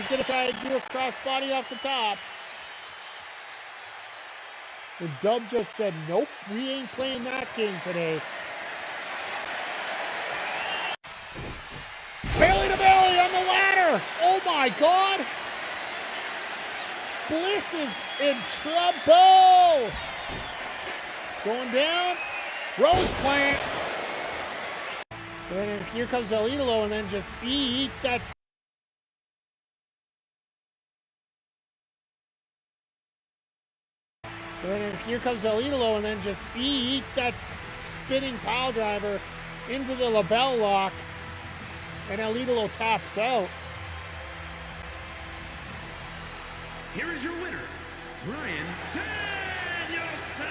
was going to try to do a crossbody off the top. The Dub just said, nope, we ain't playing that game today. Bailey to Bailey on the ladder. Oh my God. Bliss is in trouble. Going down. Rose plant. And here comes El Idolo, and then just he eats that. And here comes El Idolo, and then just he eats that spinning pile driver into the label lock, and El Idolo taps out. Here is your winner, Bryan Danielson.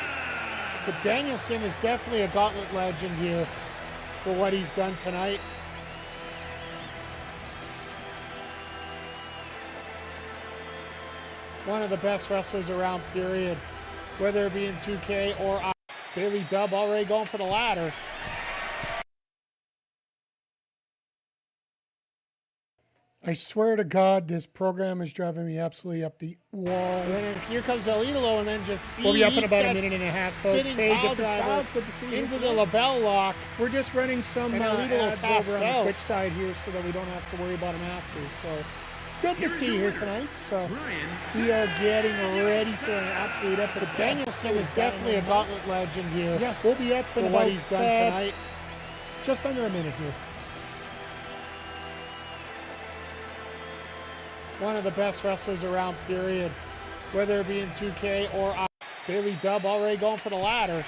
But Danielson is definitely a gauntlet legend here for what he's done tonight. One of the best wrestlers around, period. Whether it be in 2K or Bailey Dub already going for the ladder. I swear to God, this program is driving me absolutely up the wall. And here comes El Idolo, and then just we'll be up in about a minute and a half, folks. Hey, different styles. Good to see you. Into the label lock. We're just running some ads over on the Twitch side here so that we don't have to worry about them after. So good to see you here tonight. So we are getting ready for an absolute epic. But Danielson is definitely a gauntlet legend here. Yeah, we'll be up in for about what he's done tonight. Just under a minute here. One of the best wrestlers around, period. Whether it be in 2K or Bailey Dub already going for the ladder.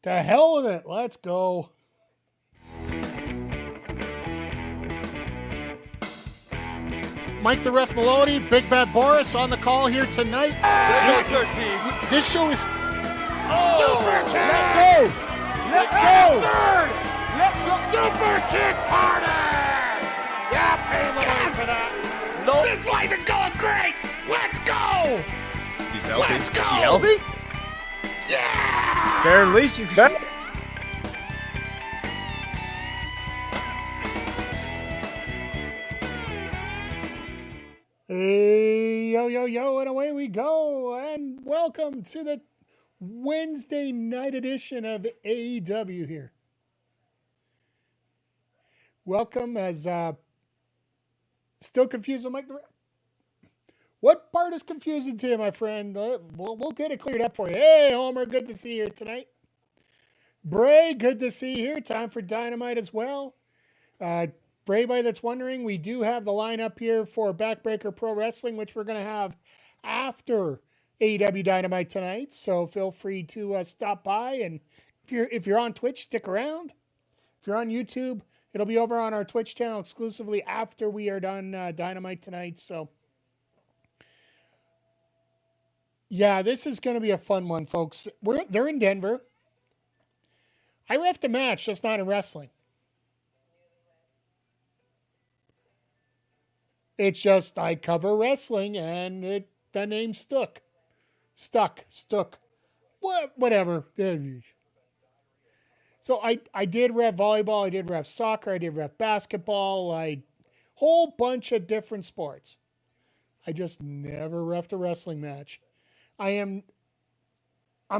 To hell with it. Let's go. Mike the Ref Melody, Big Bad Boris on the call here tonight. This show is Super Kick! Let go! Third! Super Kick Party! Yeah, pay the way for that. Nope. This life is going great! Let's go! She's healthy. Let's go! Is she healthy? Yeah! Apparently she's back. Hey, yo, yo, yo, and away we go. And welcome to the Wednesday night edition of AEW here. Welcome as, still confused. I'm like, what part is confusing to you, my friend? We'll get it cleared up for you. Hey, Homer, good to see you here tonight. Bray, good to see you here. Time for Dynamite as well. For anybody that's wondering, we do have the lineup here for Backbreaker Pro Wrestling, which we're going to have after AEW Dynamite tonight. So feel free to stop by, and if you're on Twitch, stick around. If you're on YouTube, it'll be over on our Twitch channel exclusively after we are done Dynamite tonight. So yeah, this is going to be a fun one, folks. They're in Denver. I reffed a match, just not in wrestling. It's just I cover wrestling, and the name stuck. Whatever. So I did ref volleyball, I did ref soccer, I did ref basketball, whole bunch of different sports. I just never reffed a wrestling match. I'm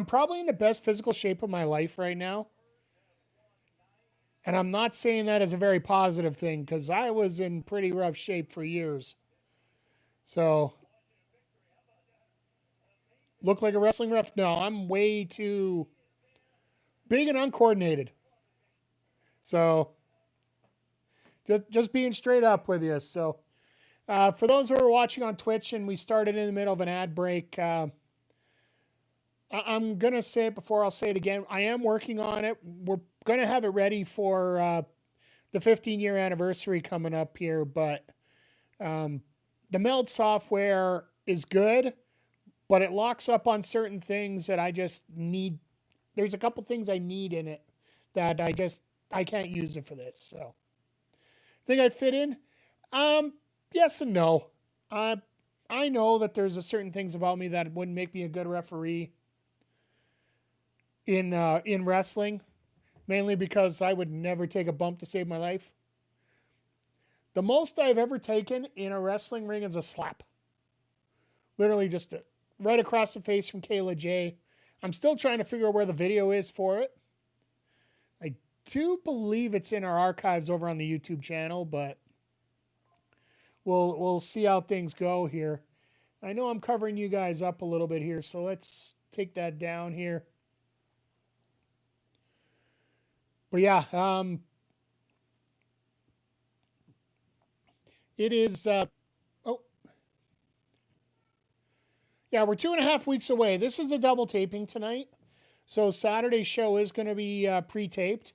probably in the best physical shape of my life right now. And I'm not saying that as a very positive thing, because I was in pretty rough shape for years. So, look like a wrestling ref? No, I'm way too big and uncoordinated. So, just being straight up with you. So, for those who are watching on Twitch, and we started in the middle of an ad break, I'm going to say it before I'll say it again. I am working on it. We're going to have it ready for the 15-year anniversary coming up here, but the Meld software is good, but it locks up on certain things that I just need. There's a couple things I need in it that I can't use it for this. So think I'd fit in? Yes and no. I know that there's certain things about me that wouldn't make me a good referee in wrestling. mainly because I would never take a bump to save my life. The most I've ever taken in a wrestling ring is a slap. Literally just right across the face from Kayla J. I'm still trying to figure out where the video is for it. I do believe it's in our archives over on the YouTube channel, but we'll see how things go here. I know I'm covering you guys up a little bit here, so let's take that down here. But yeah, it is, yeah, we're 2.5 weeks away. This is a double taping tonight. So Saturday's show is going to be pre-taped.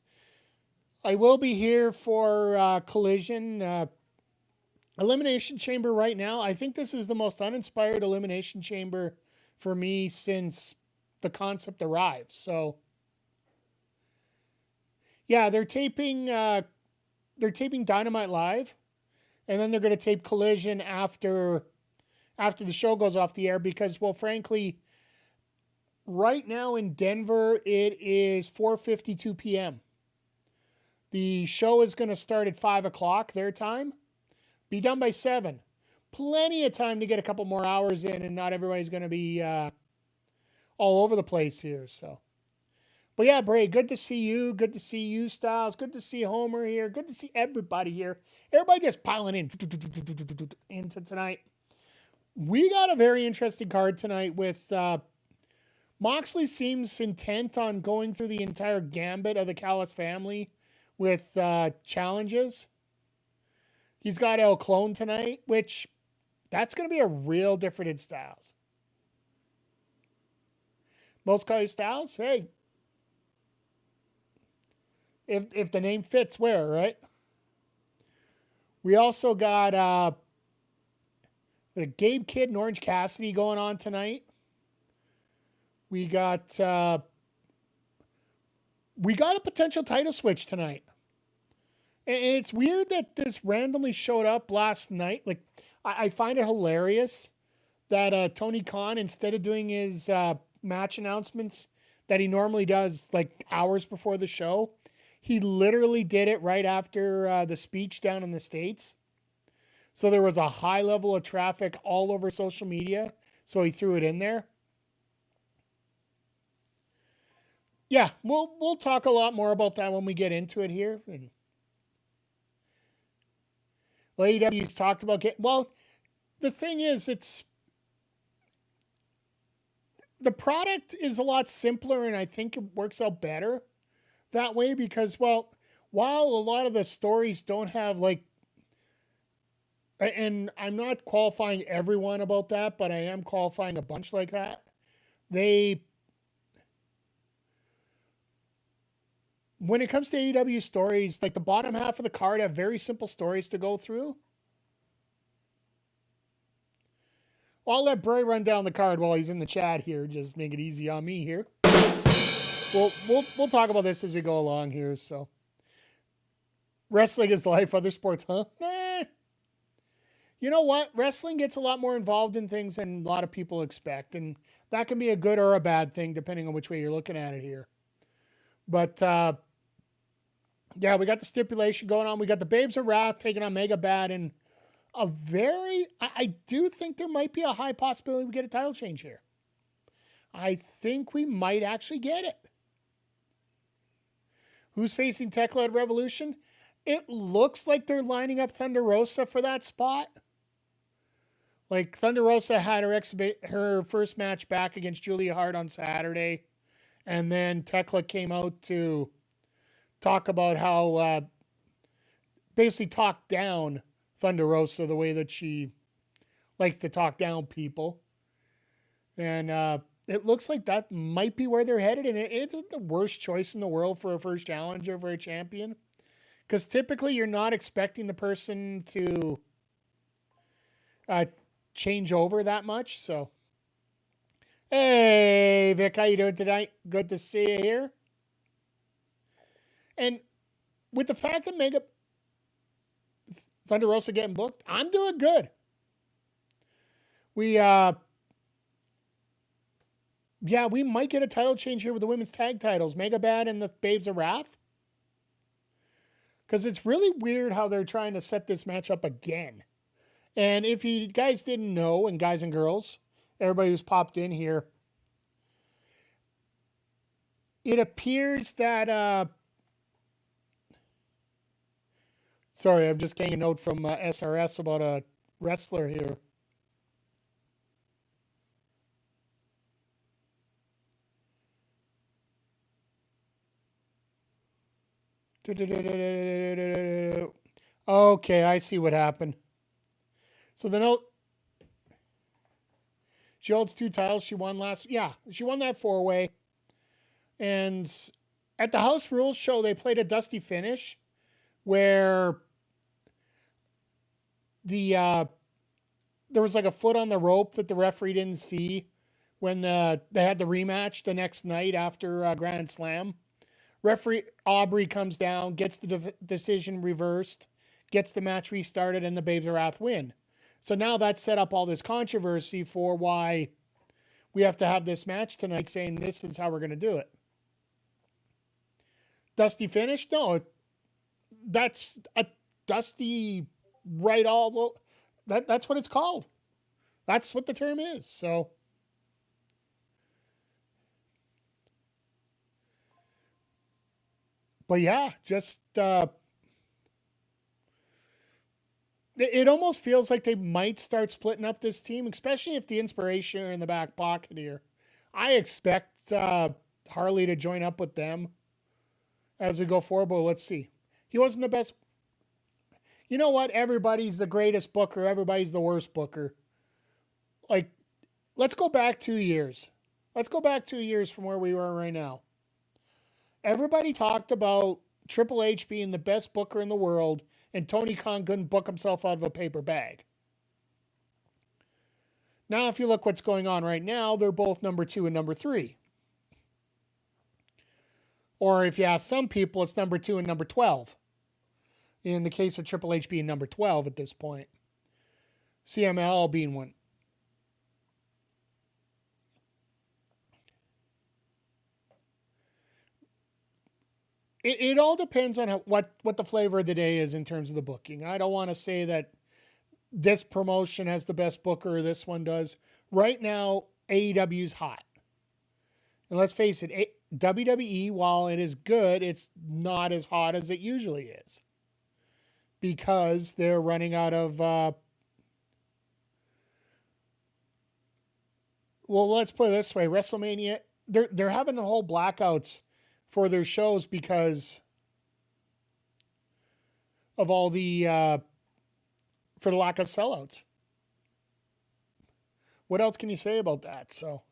I will be here for Collision. Elimination Chamber right now. I think this is the most uninspired Elimination Chamber for me since the concept arrived. So, yeah, they're taping Dynamite live, and then they're going to tape Collision after the show goes off the air because, well, frankly, right now in Denver, it is 4:52 p.m. The show is going to start at 5 o'clock their time, be done by 7. Plenty of time to get a couple more hours in, and not everybody's going to be all over the place here. So, but yeah, Bray, good to see you. Good to see you, Styles. Good to see Homer here. Good to see everybody here. Everybody just piling into tonight. We got a very interesting card tonight with Moxley seems intent on going through the entire gambit of the Callis family with challenges. He's got El Clone tonight, which that's going to be a real different in Styles. Most call you Styles? Hey, if the name fits, where, right? We also got the Gabe Kidd and Orange Cassidy going on tonight. We got a potential title switch tonight. And it's weird that this randomly showed up last night. Like, I find it hilarious that Tony Khan, instead of doing his match announcements that he normally does like hours before the show, he literally did it right after the speech down in the States. So there was a high level of traffic all over social media. So he threw it in there. Yeah, we'll talk a lot more about that when we get into it here. And AEW's talked about the thing is, the product is a lot simpler, and I think it works out better that way because, well, while a lot of the stories don't have like, and I'm not qualifying everyone about that, but I am qualifying a bunch like that. When it comes to AEW stories, like the bottom half of the card have very simple stories to go through. I'll let Bray run down the card while he's in the chat here. Just make it easy on me here. We'll talk about this as we go along here. So, wrestling is life. Other sports, huh? Nah. You know what? Wrestling gets a lot more involved in things than a lot of people expect, and that can be a good or a bad thing depending on which way you're looking at it here. But yeah, we got the stipulation going on. We got the Babes of Wrath taking on MegaBad, and I do think there might be a high possibility we get a title change here. I think we might actually get it. Who's facing Tekla at Revolution? It looks like they're lining up Thunder Rosa for that spot. Like, Thunder Rosa had her first match back against Julia Hart on Saturday. And then Tekla came out to talk about how, basically talk down Thunder Rosa the way that she likes to talk down people. And it looks like that might be where they're headed. And it isn't the worst choice in the world for a first challenger for a champion. Because typically you're not expecting the person to change over that much. So, hey, Vic, how you doing tonight? Good to see you here. And with the fact that Thunder Rosa getting booked, I'm doing good. We might get a title change here with the women's tag titles. MegaBad and the Babes of Wrath. Because it's really weird how they're trying to set this match up again. And if you guys didn't know, and guys and girls, everybody who's popped in here, it appears that... sorry, I'm just getting a note from SRS about a wrestler here. Okay, I see what happened. So the note, she holds 2 titles. She won she won that 4-way. And at the House Rules show, they played a Dusty finish where there was like a foot on the rope that the referee didn't see when they had the rematch the next night after Grand Slam. Referee Aubrey comes down, gets the decision reversed, gets the match restarted, and the Babes of Wrath win. So now that set up all this controversy for why we have to have this match tonight, saying this is how we're going to do it. Dusty finish? No, that's a Dusty right all the... That's what it's called. That's what the term is. So... But yeah, just it almost feels like they might start splitting up this team, especially if the Inspiration are in the back pocket here. I expect Harley to join up with them as we go forward, but let's see. He wasn't the best. You know what? Everybody's the greatest booker. Everybody's the worst booker. Like, let's go back 2 years. Let's go back 2 years from where we were right now. Everybody talked about Triple H being the best booker in the world, and Tony Khan couldn't book himself out of a paper bag. Now, if you look what's going on right now, they're both number 2 and number 3. Or if you ask some people, it's number 2 and number 12. In the case of Triple H being number 12 at this point. CMLL being one. It all depends on what the flavor of the day is in terms of the booking. I don't want to say that this promotion has the best booker or this one does. Right now, AEW's hot. And let's face it, WWE, while it is good, it's not as hot as it usually is. Because they're running out of... well, let's put it this way. WrestleMania, they're having the whole blackouts for their shows because of all the for the lack of sellouts. What else can you say about that? So,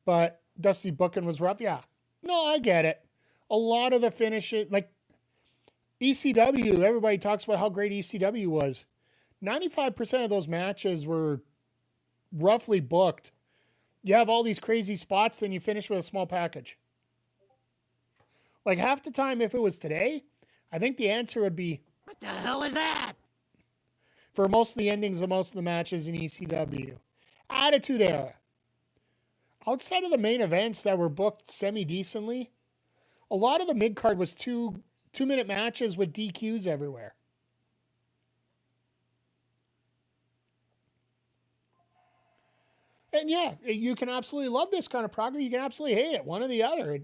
but Dusty booking was rough. Yeah, no, I get it. A lot of the finishes, like ECW, everybody talks about how great ECW was. 95% of those matches were roughly booked. You have all these crazy spots, then you finish with a small package. Like half the time, if it was today, I think the answer would be, what the hell is that? For most of the endings of most of the matches in ECW. Attitude Era. Outside of the main events that were booked semi-decently, a lot of the mid-card was two-minute matches with DQs everywhere. And yeah, you can absolutely love this kind of progress. You can absolutely hate it. One or the other.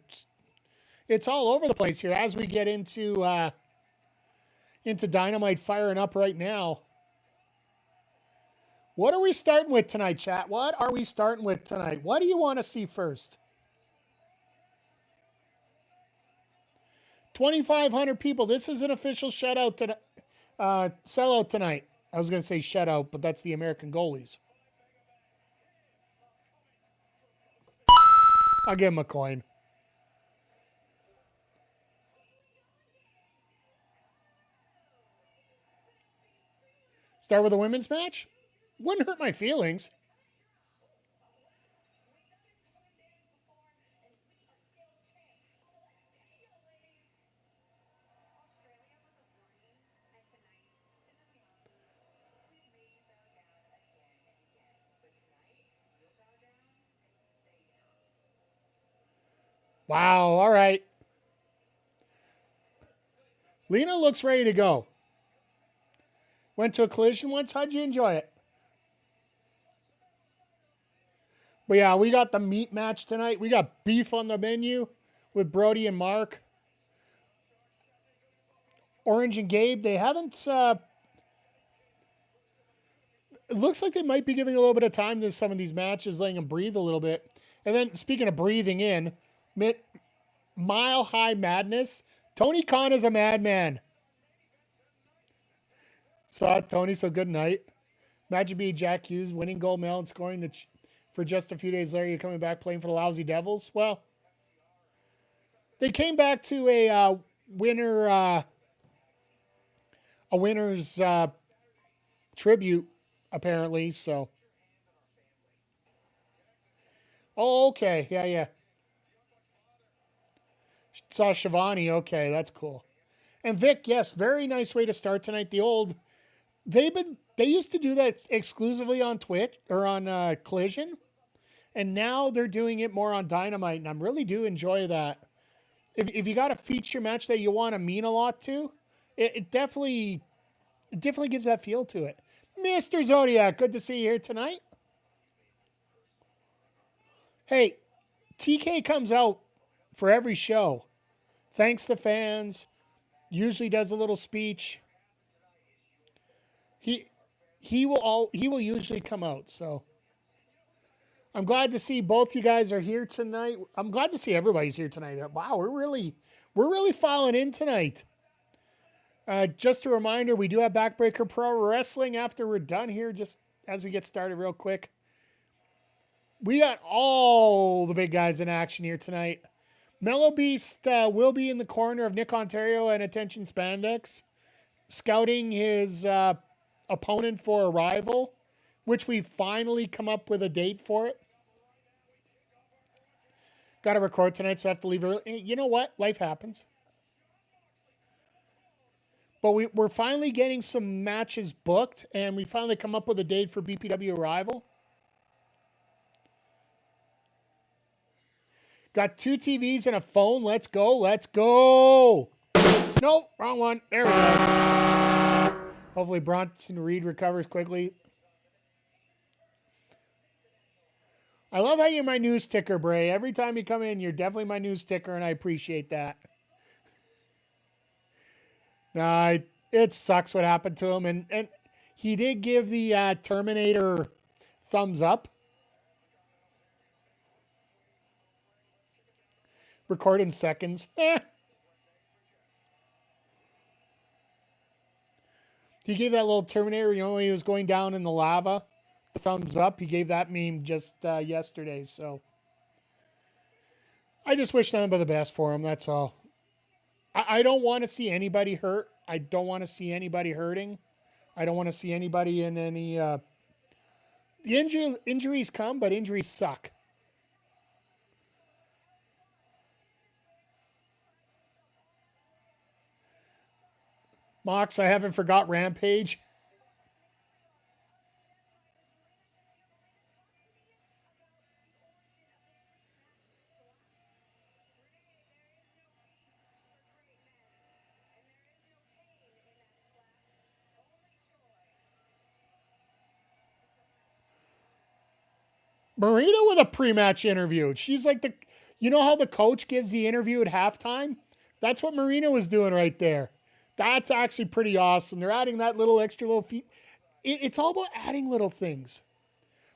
It's all over the place here as we get into Dynamite firing up right now. What are we starting with tonight, chat? What are we starting with tonight? What do you want to see first? 2,500 people. This is an official sellout tonight. I was going to say shutout, but that's the American goalies. I'll give him a coin. Start with a women's match? Wouldn't hurt my feelings. Wow, all right. Lena looks ready to go. Went to a collision once. How'd you enjoy it? But yeah, we got the meat match tonight. We got beef on the menu with Brody and Mark. Orange and Gabe, they haven't... it looks like they might be giving a little bit of time to some of these matches, letting them breathe a little bit. And then, speaking of breathing in, Mile High Madness, Tony Khan is a madman. Saw it, Tony, so good night. Imagine being Jack Hughes, winning gold medal and scoring for just a few days later, you're coming back playing for the lousy Devils. Well, they came back to a winner's tribute, apparently, so. Oh, okay. Yeah. Saw Shivani. Okay, that's cool. And Vic, yes, very nice way to start tonight. They used to do that exclusively on Twitch or on Collision, and now they're doing it more on Dynamite, and I really do enjoy that. If you got a feature match that you want to mean a lot to, it definitely gives that feel to it. Mr. Zodiac, good to see you here tonight. Hey, TK comes out for every show. Thanks the fans. Usually does a little speech. He will usually come out, so I'm glad to see both you guys are here tonight. I'm glad to see everybody's here tonight. Wow, we're really filing in tonight. Just a reminder, we do have Backbreaker Pro Wrestling after we're done here, just as we get started real quick. We got all the big guys in action here tonight. Mellow Beast will be in the corner of Nick Ontario and Attention Spandex, scouting his opponent for Arrival, which we finally come up with a date for it. Got to record tonight, so I have to leave early. You know what? Life happens. But we're finally getting some matches booked, and we finally come up with a date for BPW Arrival. Got 2 TVs and a phone. Let's go. Nope, wrong one. There we go. Hopefully Bronson Reed recovers quickly. I love how you're my news ticker, Bray. Every time you come in, you're definitely my news ticker, and I appreciate that. Nah, it sucks what happened to him, and he did give the Terminator thumbs up. Record in seconds. He gave that little Terminator, when he was going down in the lava, the thumbs up. He gave that meme just yesterday, so. I just wish nothing but the best for him, that's all. I don't want to see anybody hurt. I don't want to see anybody hurting. I don't want to see anybody in any... The injuries come, but injuries suck. Mox, I haven't forgot Rampage. Marina with a pre-match interview. She's like you know how the coach gives the interview at halftime? That's what Marina was doing right there. That's actually pretty awesome. They're adding that little extra little feat. It's all about adding little things.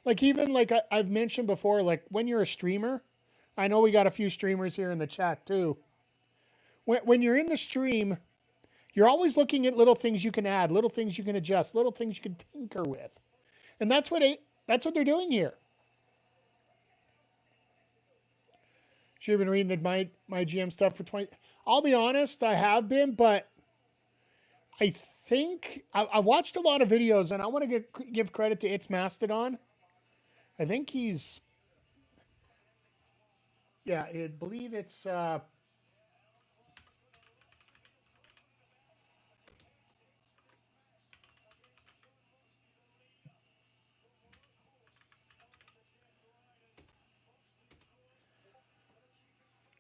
Like even like I've mentioned before, like when you're a streamer, I know we got a few streamers here in the chat too. When you're in the stream, you're always looking at little things you can add, little things you can adjust, little things you can tinker with. And that's what they're doing here. Should have been reading my GM stuff for 20. I'll be honest, I have been, but I think I've watched a lot of videos, and I want to give credit to It's Mastodon. I think he's, yeah, I believe it's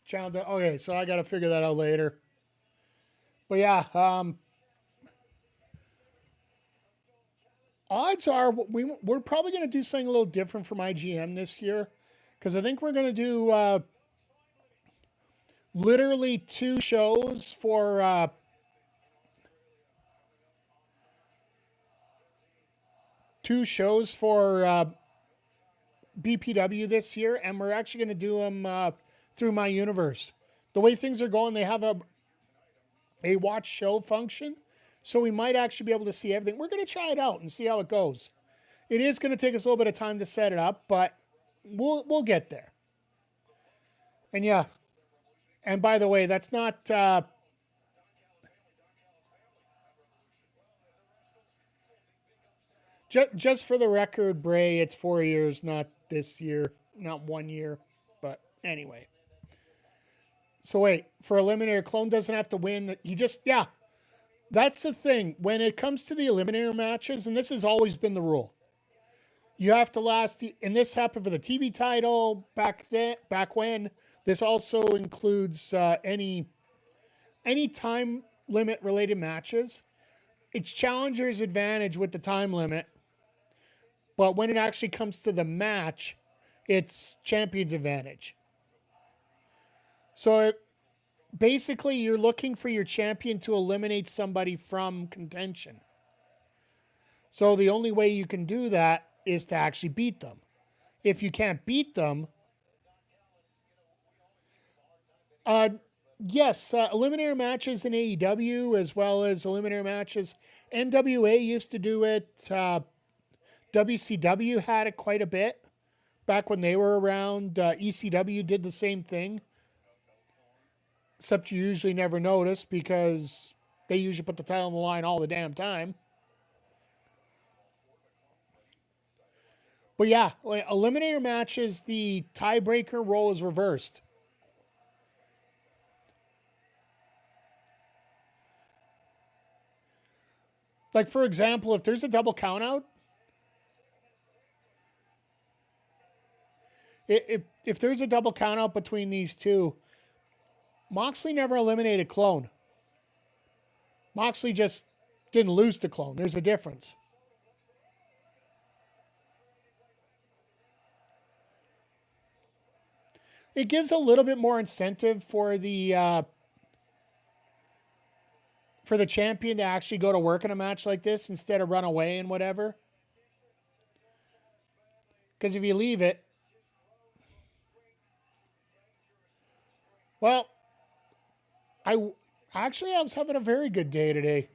channel. Okay, so I got to figure that out later. But yeah, odds are we're probably going to do something a little different from IGM this year, because I think we're going to do literally two shows for BPW this year, and we're actually going to do them through My Universe. The way things are going, they have a watch show function, so we might actually be able to see everything. We're going to try it out and see how it goes. It is going to take us a little bit of time to set it up, but we'll get there. And yeah, and by the way, that's not just for the record, Bray, it's 4 years, not this year, not 1 year. But anyway. So wait, for Eliminator, Clone doesn't have to win. Yeah. That's the thing. When it comes to the Eliminator matches, and this has always been the rule, you have to last, and this happened for the TV title back when. This also includes any time limit related matches. It's challenger's advantage with the time limit. But when it actually comes to the match, it's champion's advantage. So basically, you're looking for your champion to eliminate somebody from contention. So the only way you can do that is to actually beat them. If you can't beat them, yes, eliminator matches in AEW as well as eliminator matches. NWA used to do it. WCW had it quite a bit back when they were around. ECW did the same thing. Except you usually never notice because they usually put the title on the line all the damn time. But yeah, eliminator matches, the tiebreaker role is reversed. Like, for example, if there's a double countout, if there's a double countout between these two, Moxley never eliminated Clone. Moxley just didn't lose to Clone. There's a difference. It gives a little bit more incentive for the champion to actually go to work in a match like this instead of run away and whatever. Because if you leave it, well, I was having a very good day today.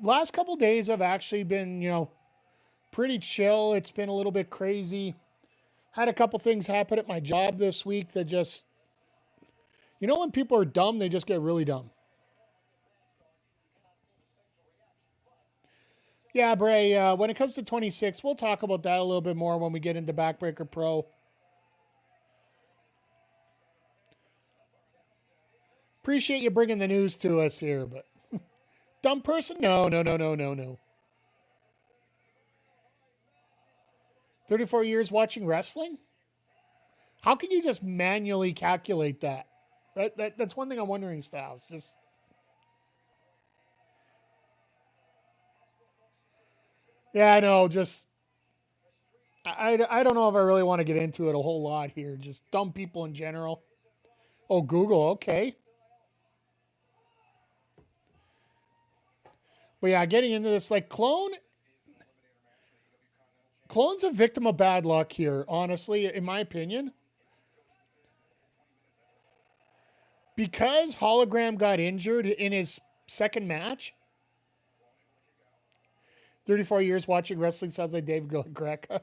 Last couple days I've actually been, pretty chill. It's been a little bit crazy. Had a couple things happen at my job this week that just, when people are dumb, they just get really dumb. Yeah, Bray, when it comes to 26, we'll talk about that a little bit more when we get into Backbreaker Pro. Appreciate you bringing the news to us here, but dumb person? No. 34 years watching wrestling? How can you just manually calculate that? That's one thing I'm wondering, Styles. Just yeah, I know. Just I don't know if I really want to get into it a whole lot here. Just dumb people in general. Oh, Google, okay. But yeah, getting into this, like Clone's a victim of bad luck here, honestly, in my opinion. Because Hologram got injured in his second match. 34 years watching wrestling sounds like Dave Greca.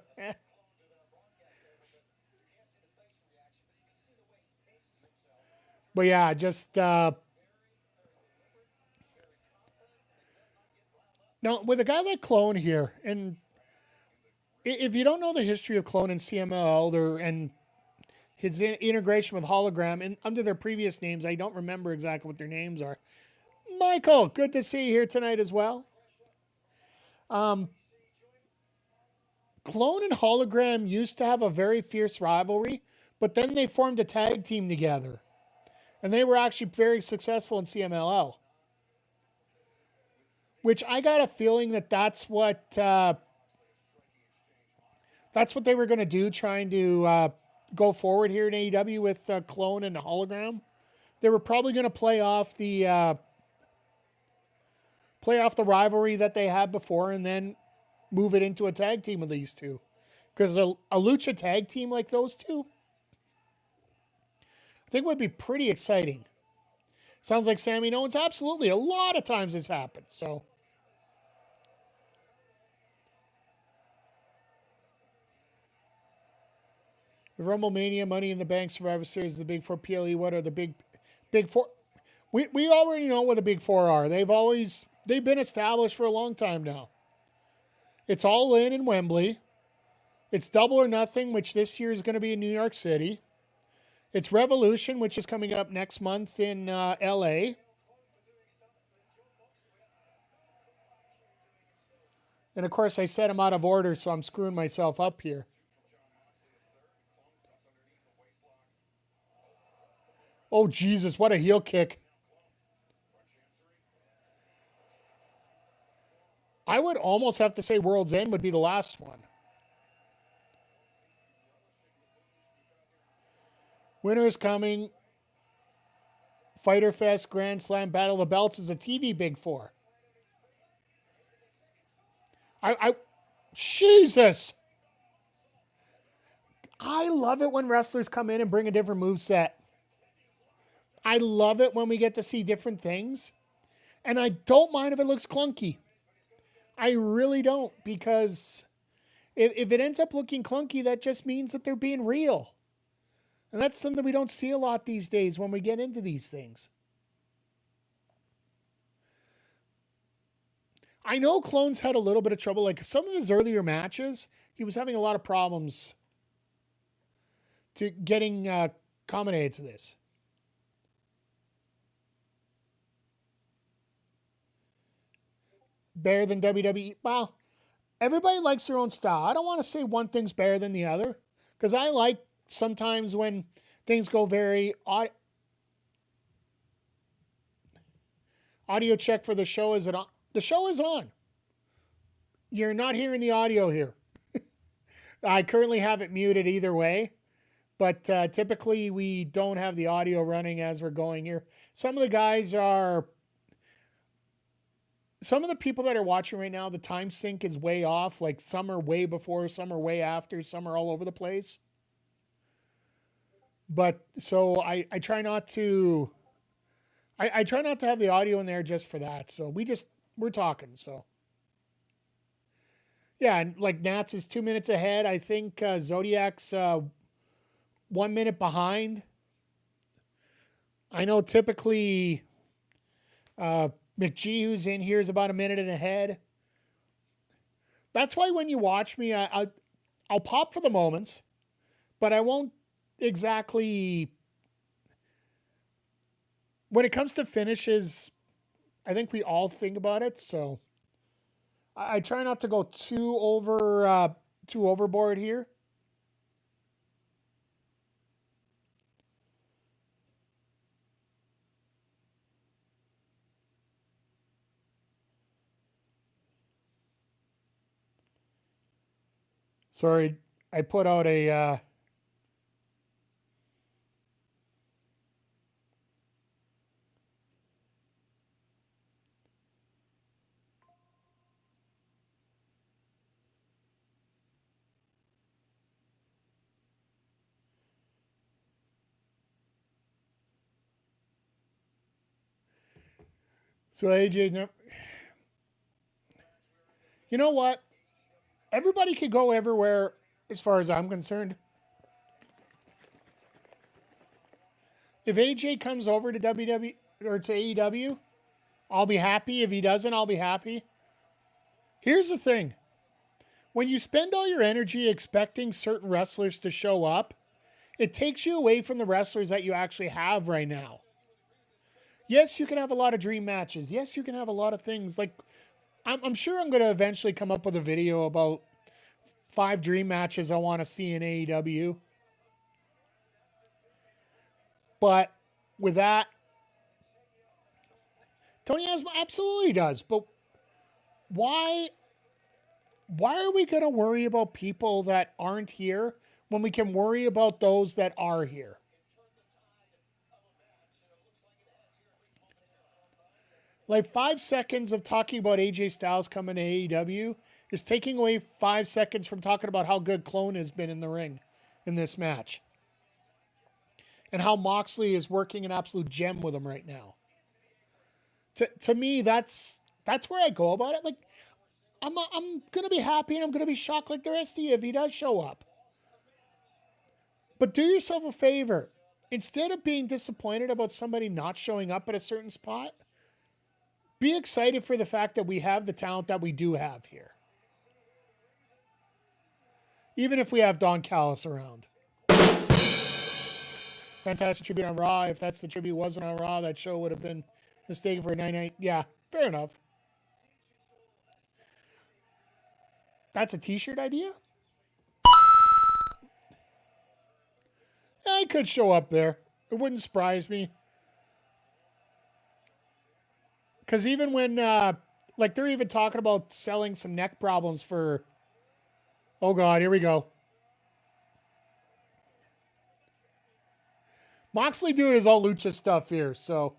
But yeah, just now, with a guy like Clone here, and if you don't know the history of Clone and CMLL and his integration with Hologram, and under their previous names, I don't remember exactly what their names are. Michael, good to see you here tonight as well. Clone and Hologram used to have a very fierce rivalry, but then they formed a tag team together. And they were actually very successful in CMLL. which I got a feeling that that's what they were going to do, trying to go forward here in AEW with Clone and the Hologram. They were probably going to play off the rivalry that they had before, and then move it into a tag team with these two. Because a lucha tag team like those two, I think would be pretty exciting. Sounds like Sammy Owens. Absolutely. A lot of times it's happened. So, the Rumble Mania, Money in the Bank, Survivor Series, the Big Four, PLE. What are the big four? We already know what the Big Four are. They've been established for a long time now. It's All in Wembley. It's Double or Nothing, which this year is going to be in New York City. It's Revolution, which is coming up next month in LA. And of course, I said I'm out of order, so I'm screwing myself up here. Oh, Jesus, what a heel kick. I would almost have to say World's End would be the last one. Winter is coming. Fighter Fest, Grand Slam, Battle of the Belts is a TV Big Four. Jesus. I love it when wrestlers come in and bring a different moveset. I love it when we get to see different things. And I don't mind if it looks clunky. I really don't, because if it ends up looking clunky, that just means that they're being real. And that's something we don't see a lot these days when we get into these things. I know Clone's had a little bit of trouble. Like some of his earlier matches, he was having a lot of problems to getting accommodated to this. Better than WWE? Well, everybody likes their own style. I don't want to say one thing's better than the other, because I like sometimes when things go very audio check for the show. Is it on? The show is on. You're not hearing the audio here. I currently have it muted either way, but typically we don't have the audio running as we're going here. Some of the people that are watching right now, the time sync is way off. Like some are way before, some are way after, some are all over the place. But so I try not to, I try not to have the audio in there just for that. So we're talking. So yeah. And like Nats is 2 minutes ahead. I think Zodiac's 1 minute behind. I know typically McGee, who's in here, is about a minute and ahead. That's why when you watch me, I'll pop for the moments, but I won't exactly. When it comes to finishes, I think we all think about it, so I try not to go too overboard here. Sorry, I put out a so AJ, no, you know what? Everybody could go everywhere as far as I'm concerned. If AJ comes over to WWE or to AEW, I'll be happy. If he doesn't, I'll be happy. Here's the thing. When you spend all your energy expecting certain wrestlers to show up, it takes you away from the wrestlers that you actually have right now. Yes, you can have a lot of dream matches. Yes, you can have a lot of things. Like, I'm sure I'm going to eventually come up with a video about 5 dream matches I want to see in AEW. But with that, Tony absolutely does. But why are we going to worry about people that aren't here when we can worry about those that are here? Like 5 seconds of talking about AJ Styles coming to AEW is taking away 5 seconds from talking about how good Clone has been in the ring in this match. And how Moxley is working an absolute gem with him right now. To me, that's where I go about it. Like, I'm going to be happy and I'm going to be shocked like the rest of you if he does show up. But do yourself a favor. Instead of being disappointed about somebody not showing up at a certain spot, be excited for the fact that we have the talent that we do have here. Even if we have Don Callis around. Fantastic tribute on Raw. If that's the tribute wasn't on Raw, that show would have been mistaken for a 9-9. Yeah, fair enough. That's a t-shirt idea? I could show up there. It wouldn't surprise me. Because even when, like, they're even talking about selling some neck problems for... Oh, God, here we go. Moxley doing his all lucha stuff here, so...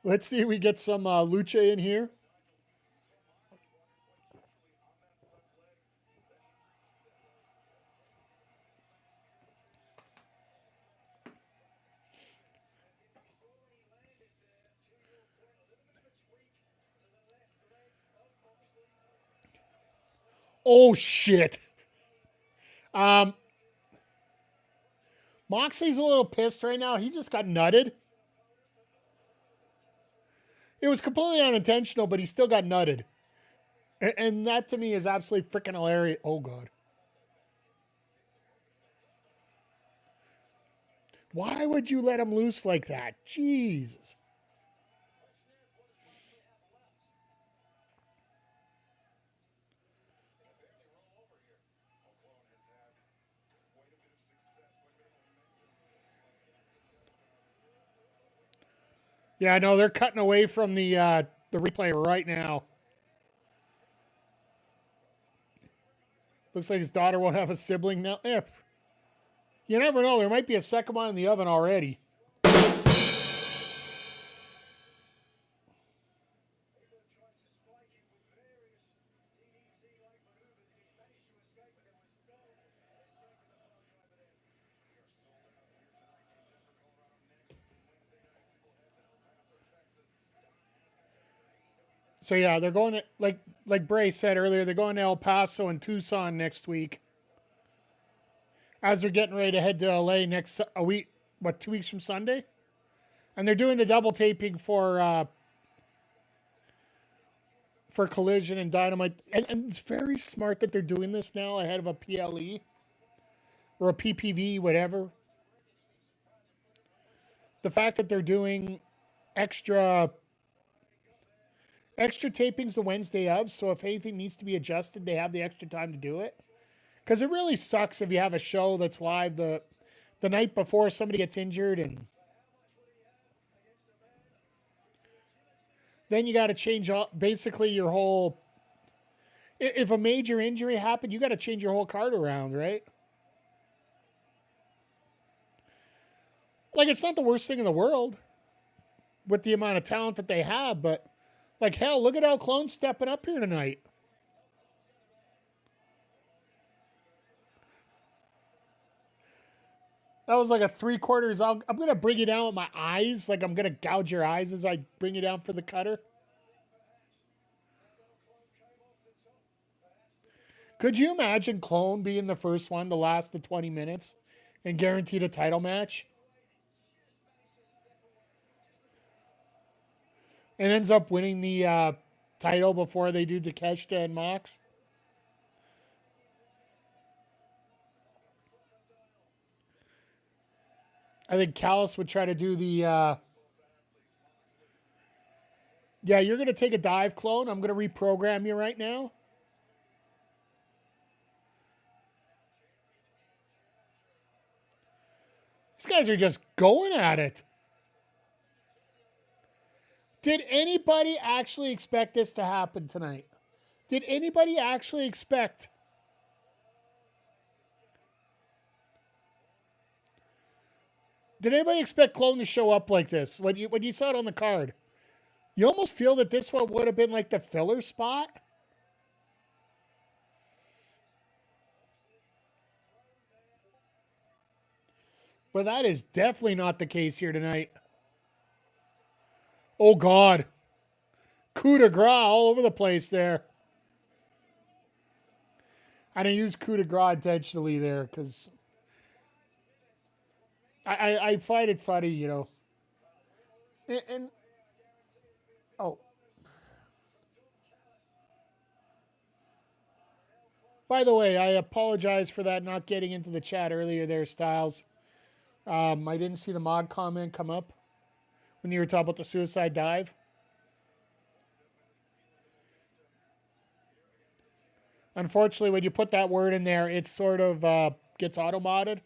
Let's see if we get some lucha in here. Oh, shit. Moxley's a little pissed right now. He just got nutted. It was completely unintentional, but he still got nutted. And that to me is absolutely freaking hilarious. Oh, God. Why would you let him loose like that? Jesus. Yeah, no, they're cutting away from the replay right now. Looks like his daughter won't have a sibling now. You never know. There might be a second one in the oven already. So yeah, they're going to, like Bray said earlier, they're going to El Paso and Tucson next week. As they're getting ready to head to LA a week, 2 weeks from Sunday? And they're doing the double taping for Collision and Dynamite. And it's very smart that they're doing this now ahead of a PLE or a PPV, whatever. The fact that they're doing extra tapings the Wednesday of, so if anything needs to be adjusted, they have the extra time to do it. Because it really sucks if you have a show that's live the night before somebody gets injured, and then you got to change basically your whole... If a major injury happened, you got to change your whole card around, right? Like, it's not the worst thing in the world with the amount of talent that they have, but like, hell, look at how Clone's stepping up here tonight. That was like a 3/4. I'm going to bring you down with my eyes. Like, I'm going to gouge your eyes as I bring you down for the cutter. Could you imagine Clone being the first one to last the 20 minutes and guaranteed a title match? And ends up winning the title before they do Takeshita and Mox. I think Callis would try to do the... Yeah, you're going to take a dive, Clone. I'm going to reprogram you right now. These guys are just going at it. Did anybody actually expect this to happen tonight? Did anybody actually expect? Did anybody expect Clone to show up like this when you saw it on the card? You almost feel that this one would have been like the filler spot. But that is definitely not the case here tonight. Oh, God. Coup de grace all over the place there. I didn't use coup de grace intentionally there because I find it funny, you know. And oh. By the way, I apologize for that not getting into the chat earlier there, Styles. I didn't see the mod comment come up when you were talking about the suicide dive. Unfortunately, when you put that word in there, it sort of gets auto-modded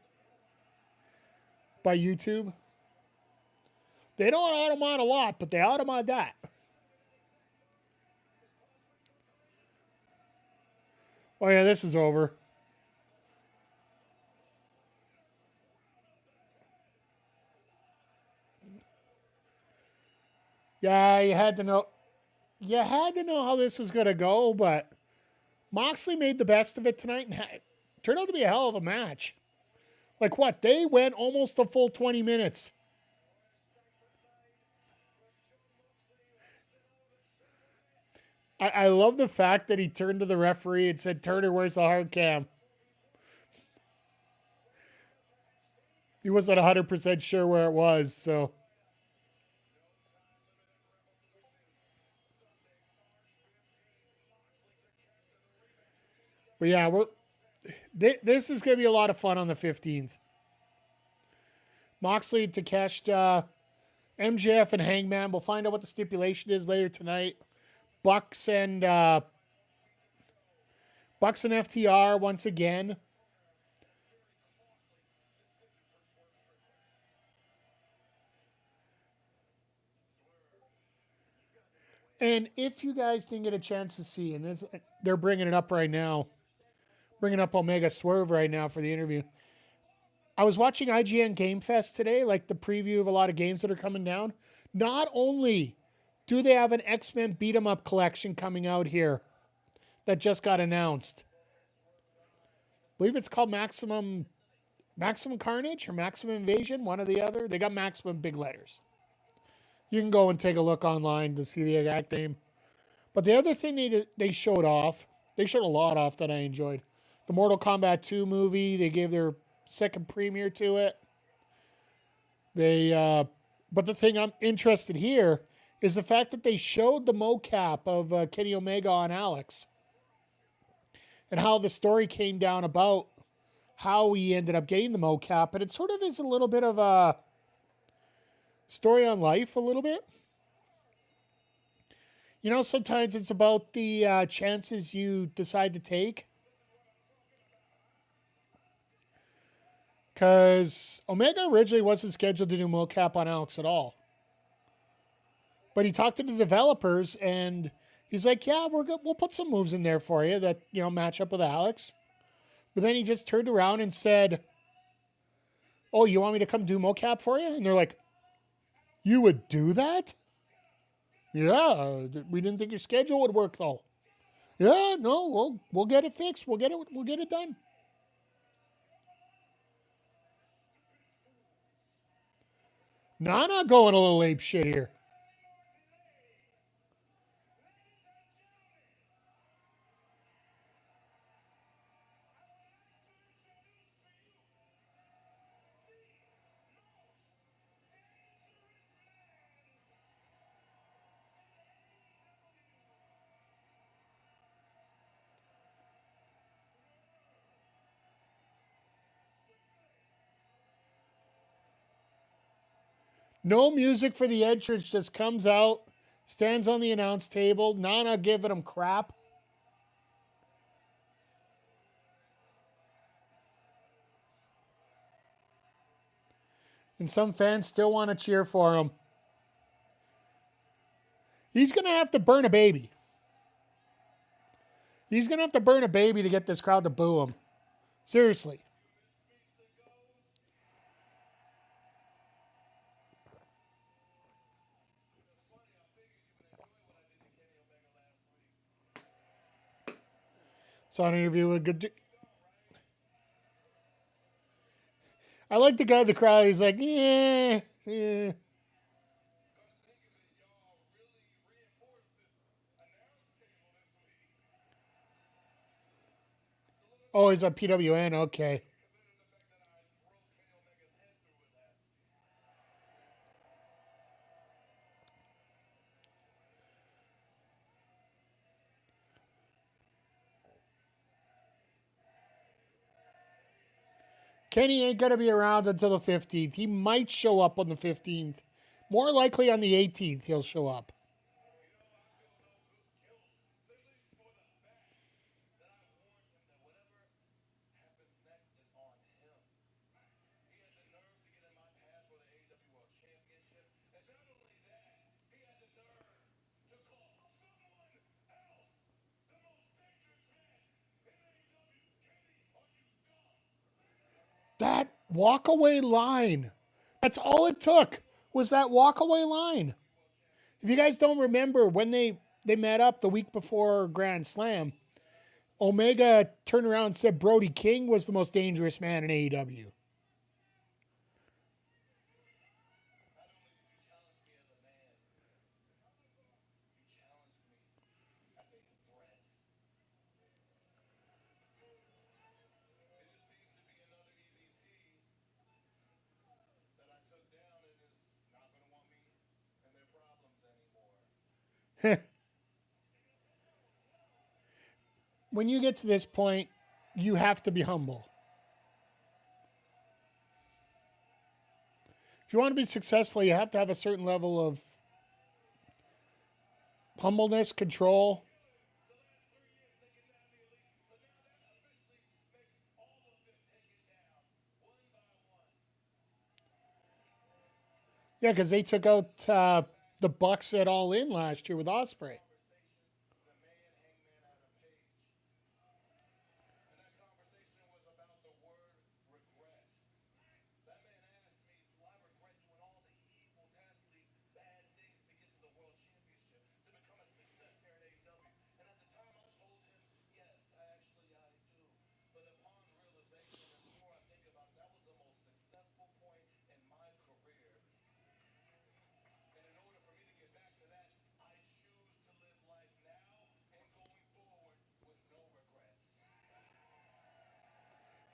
by YouTube. They don't auto-mod a lot, but they auto-mod that. Oh, yeah, this is over. Yeah, you had to know. You had to know how this was going to go, but Moxley made the best of it tonight and it turned out to be a hell of a match. Like what? They went almost a full 20 minutes. I love the fact that he turned to the referee and said, "Turner, where's the hard cam?" He wasn't 100% sure where it was, so. But yeah, this is going to be a lot of fun on the 15th. Moxley, Takeshita, MJF, and Hangman. We'll find out what the stipulation is later tonight. Bucks and FTR once again. And if you guys didn't get a chance to see, and they're bringing it up right now, bringing up Omega Swerve right now for the interview. I was watching IGN Game Fest today, like the preview of a lot of games that are coming down. Not only do they have an X-Men beat 'em up collection coming out here that just got announced. I believe it's called Maximum Carnage or Maximum Invasion, one or the other. They got Maximum big letters. You can go and take a look online to see the exact name. But the other thing they showed off, they showed a lot off that I enjoyed. The Mortal Kombat 2 movie, they gave their second premiere to it. But the thing I'm interested here is the fact that they showed the mocap of Kenny Omega on Alex and how the story came down about how he ended up getting the mocap. And it sort of is a little bit of a story on life, a little bit. You know, sometimes it's about the chances you decide to take. Because Omega originally wasn't scheduled to do mocap on Alex at all. But he talked to the developers, and he's like, yeah, we'll put some moves in there for you that, you know, match up with Alex. But then he just turned around and said, oh, you want me to come do mocap for you? And they're like, you would do that? Yeah, we didn't think your schedule would work, though. Yeah, no, we'll get it fixed. We'll get it done. Nana going a little ape shit here. No music for the entrance, just comes out, stands on the announce table. Nana giving him crap. And some fans still want to cheer for him. He's going to have to burn a baby. He's going to have to burn a baby to get this crowd to boo him. Seriously. Saw an interview with good. I like the guy in the crowd. He's like, yeah. Oh, he's on PWN. Okay. Kenny ain't going to be around until the 15th. He might show up on the 15th. More likely on the 18th, he'll show up. That walkaway line. That's all it took was that walkaway line. If you guys don't remember, when they met up the week before Grand Slam, Omega turned around and said Brody King was the most dangerous man in AEW. When you get to this point, you have to be humble. If you want to be successful, you have to have a certain level of humbleness, control. Yeah, because they took out the Bucks at All In last year with Ospreay.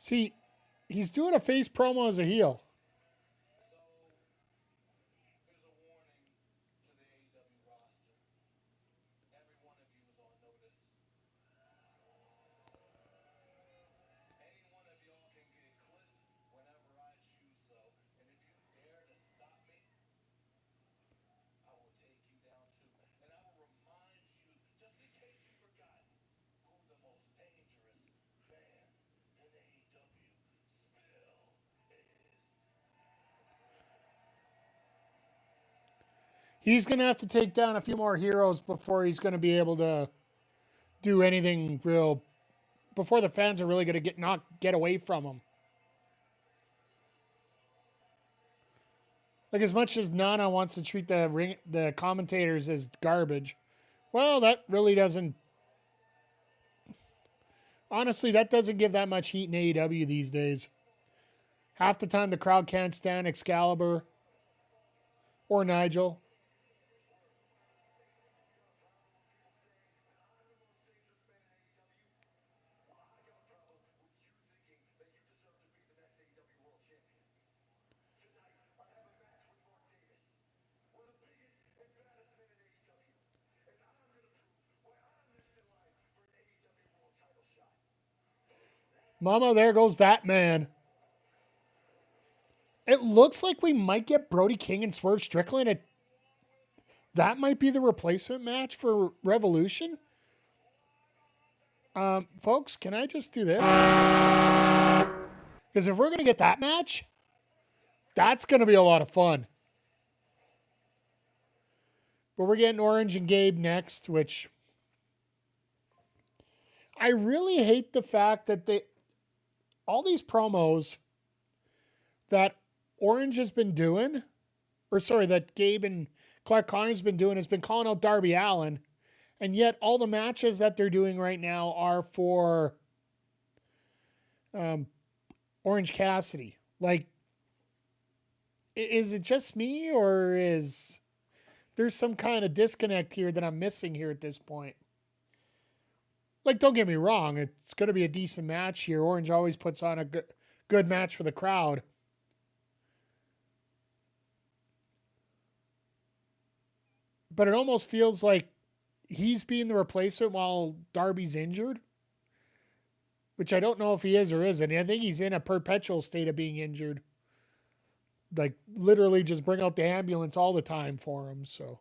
See, he's doing a face promo as a heel. He's going to have to take down a few more heroes before he's going to be able to do anything real, before the fans are really going to get away from him. Like, as much as Nana wants to treat the commentators as garbage, well, that really doesn't... Honestly, that doesn't give that much heat in AEW these days. Half the time the crowd can't stand Excalibur or Nigel. Mama, there goes that man. It looks like we might get Brody King and Swerve Strickland. That might be the replacement match for Revolution. Folks, can I just do this? Because if we're going to get that match, that's going to be a lot of fun. But we're getting Orange and Gabe next, which I really hate the fact that all these promos that Orange has been doing, that Gabe and Clark Connor's been doing, has been calling out Darby Allin, and yet all the matches that they're doing right now are for Orange Cassidy. Like, is it just me, or is there's some kind of disconnect here that I'm missing here at this point? Like, don't get me wrong, it's going to be a decent match here. Orange always puts on a good match for the crowd. But it almost feels like he's being the replacement while Darby's injured, which I don't know if he is or isn't. I think he's in a perpetual state of being injured. Like, literally just bring out the ambulance all the time for him, so.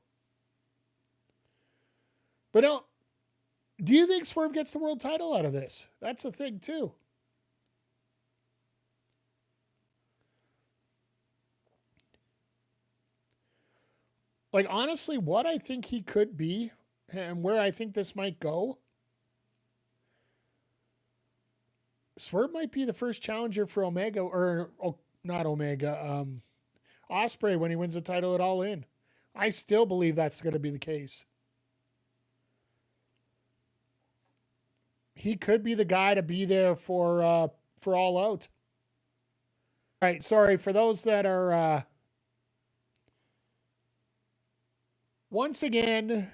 But do you think Swerve gets the world title out of this? That's the thing, too. Like, honestly, what I think he could be and where I think this might go, Swerve might be the first challenger for Omega, or not Omega, Ospreay when he wins the title at All In. I still believe that's going to be the case. He could be the guy to be there for All Out. All right, sorry, for those that are... once again,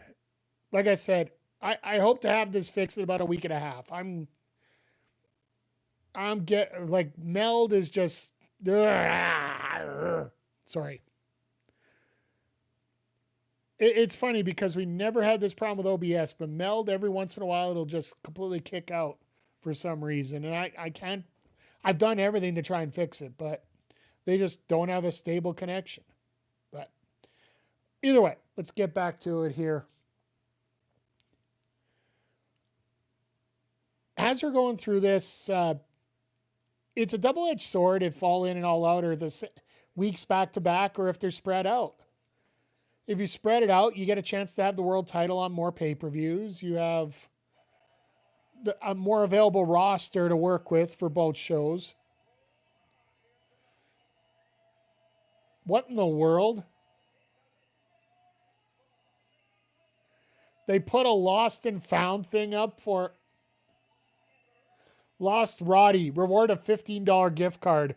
like I said, I hope to have this fixed in about a week and a half. Meld is just... sorry. It's funny because we never had this problem with OBS, but Meld, every once in a while, it'll just completely kick out for some reason. And I can't... I've done everything to try and fix it, but they just don't have a stable connection. But either way, let's get back to it here. As we're going through this, it's a double-edged sword if All In and All Out are the weeks back-to-back, or if they're spread out. If you spread it out, you get a chance to have the world title on more pay-per-views. You have a more available roster to work with for both shows. What in the world? They put a lost and found thing up for Lost Roddy. Reward a $15 gift card.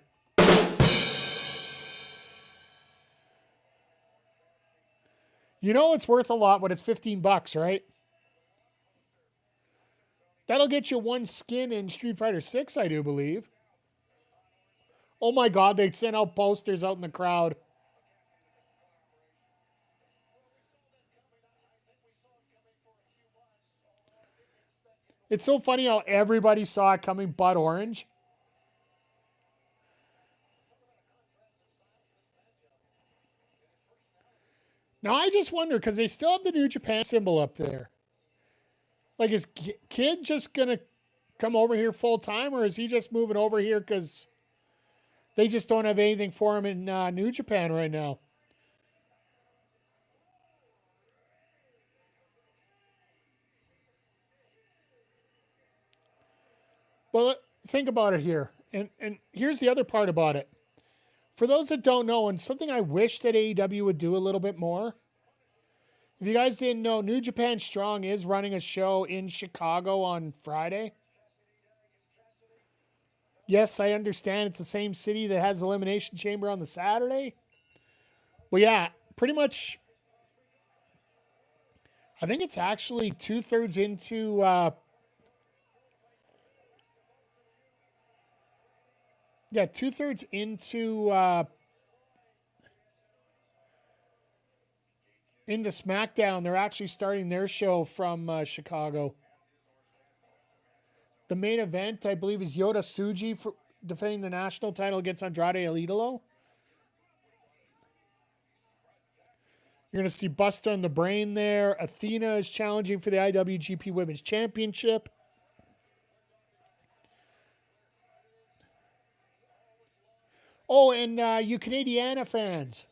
You know it's worth a lot when it's $15, right? That'll get you one skin in Street Fighter 6, I do believe. Oh my God, they sent out posters out in the crowd. It's so funny how everybody saw it coming but Orange. Now, I just wonder, because they still have the New Japan symbol up there. Like, is Kid just going to come over here full time, or is he just moving over here because they just don't have anything for him in New Japan right now? Well, think about it here. And here's the other part about it. For those that don't know, and something I wish that AEW would do a little bit more, if you guys didn't know, New Japan Strong is running a show in Chicago on Friday. Yes, I understand it's the same city that has Elimination Chamber on the Saturday. Well, yeah, pretty much, I think it's actually 2/3 into... yeah, 2/3 into SmackDown. They're actually starting their show from Chicago. The main event, I believe, is Yota Tsuji for defending the national title against Andrade El Idolo. You're going to see Busta and the Brain there. Athena is challenging for the IWGP Women's Championship. Oh, and you Canadiana fans,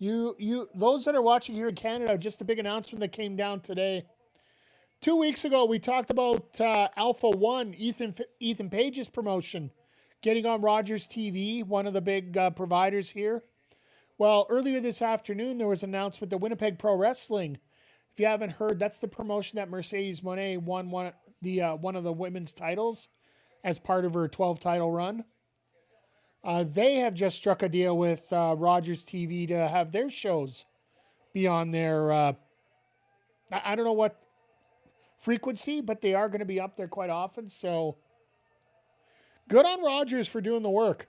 Those that are watching here in Canada, just a big announcement that came down today. 2 weeks ago, we talked about Alpha One, Ethan Page's promotion, getting on Rogers TV, one of the big providers here. Well, earlier this afternoon, there was an announcement that Winnipeg Pro Wrestling, if you haven't heard, that's the promotion that Mercedes Moné won one of the women's titles as part of her 12-title run. They have just struck a deal with Rogers TV to have their shows be on their, I don't know what frequency, but they are going to be up there quite often. So good on Rogers for doing the work.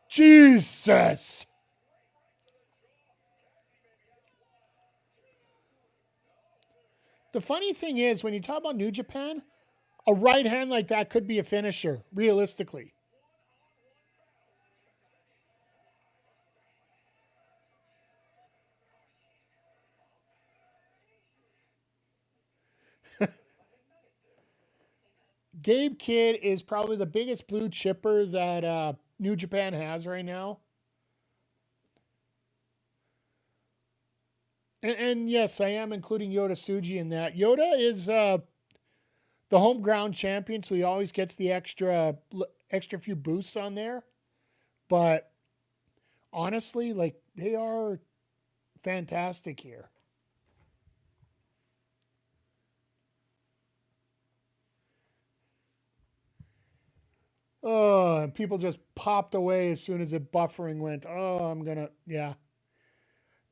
Jesus. The funny thing is, when you talk about New Japan, a right hand like that could be a finisher, realistically. Gabe Kidd is probably the biggest blue chipper that New Japan has right now. And yes, I am including Yota Tsuji in that. Yota is the home ground champion, so he always gets the extra few boosts on there. But honestly, like, they are fantastic here. Oh, and people just popped away as soon as the buffering went. Oh, yeah.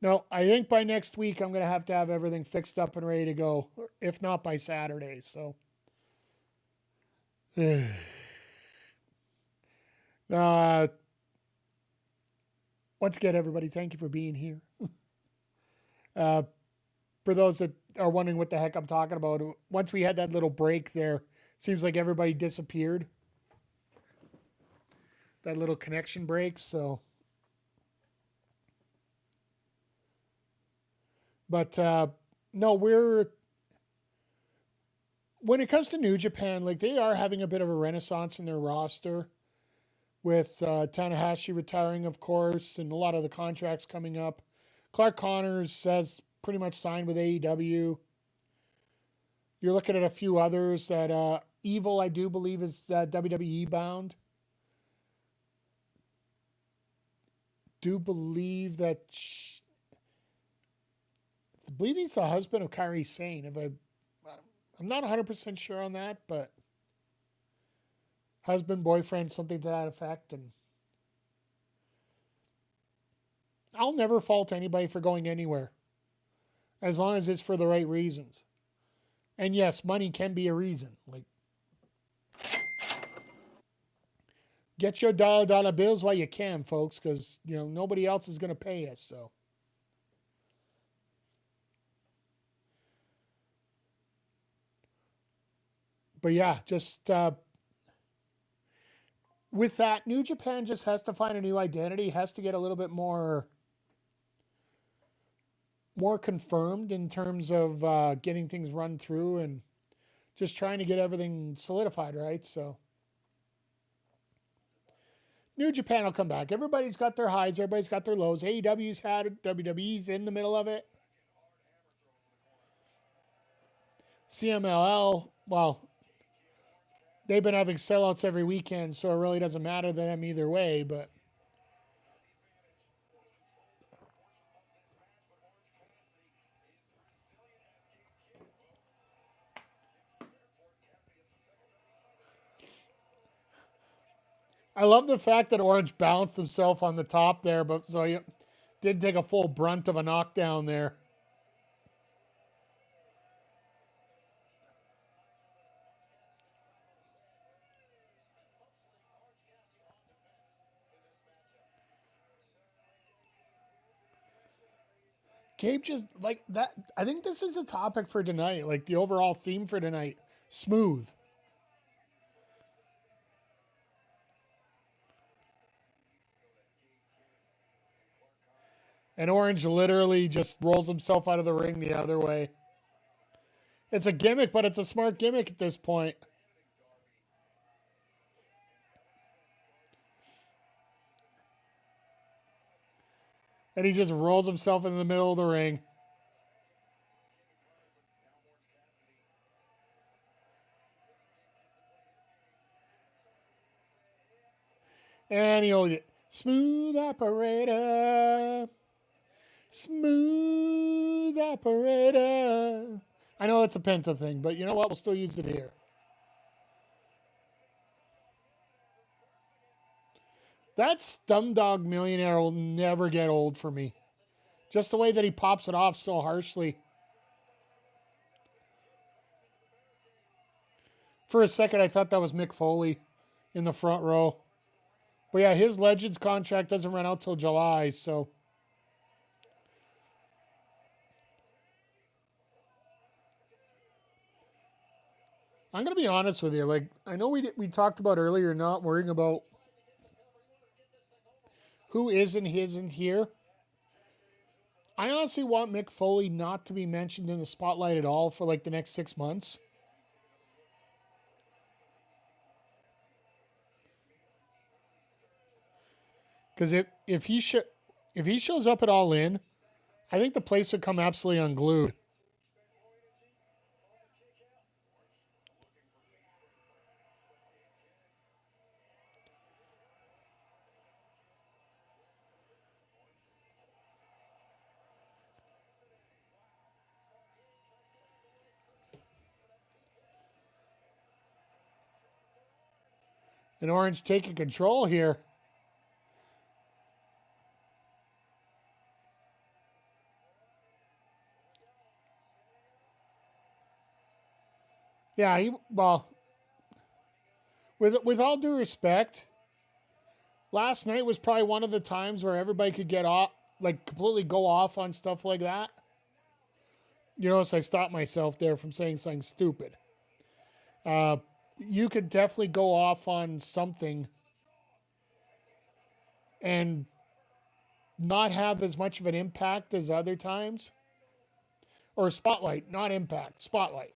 No, I think by next week I'm going to have everything fixed up and ready to go, if not by Saturday. So, once again, everybody, thank you for being here. For those that are wondering what the heck I'm talking about, once we had that little break there, seems like everybody disappeared. That little connection break, so. But no, when it comes to New Japan, like, they are having a bit of a renaissance in their roster with Tanahashi retiring, of course, and a lot of the contracts coming up. Clark Connors has pretty much signed with AEW. You're looking at a few others that Evil, I do believe, is WWE bound. Do believe that. I believe he's the husband of Kairi Sane. I'm not 100% sure on that, but husband, boyfriend, something to that effect. And I'll never fault anybody for going anywhere, as long as it's for the right reasons. And yes, money can be a reason. Like, get your dollar bills while you can, folks, because nobody else is going to pay us. So. But yeah, just with that, New Japan just has to find a new identity, has to get a little bit more confirmed in terms of getting things run through and just trying to get everything solidified, right? So New Japan will come back. Everybody's got their highs, everybody's got their lows. AEW's had it, WWE's in the middle of it. CMLL, well, they've been having sellouts every weekend, so it really doesn't matter to them either way, but I love the fact that Orange bounced himself on the top there, but so he did take a full brunt of a knockdown there. Gabe just, like, that. I think this is a topic for tonight, like the overall theme for tonight. Smooth. And Orange literally just rolls himself out of the ring the other way. It's a gimmick, but it's a smart gimmick at this point. And he just rolls himself in the middle of the ring. And he'll get smooth operator. Smooth operator. I know it's a Penta thing, but you know what? We'll still use it here. That Stumdog Millionaire will never get old for me. Just the way that he pops it off so harshly. For a second, I thought that was Mick Foley in the front row. But yeah, his Legends contract doesn't run out till July, so. I'm going to be honest with you. Like, I know we talked about earlier not worrying about who is and isn't here. I honestly want Mick Foley not to be mentioned in the spotlight at all for like the next 6 months. Because if he shows up at All In, I think the place would come absolutely unglued. And Orange taking control here. Yeah, with all due respect, last night was probably one of the times where everybody could get off, like completely go off on stuff like that. You notice I stopped myself there from saying something stupid. You could definitely go off on something and not have as much of an impact as other times. Or spotlight, not impact, spotlight.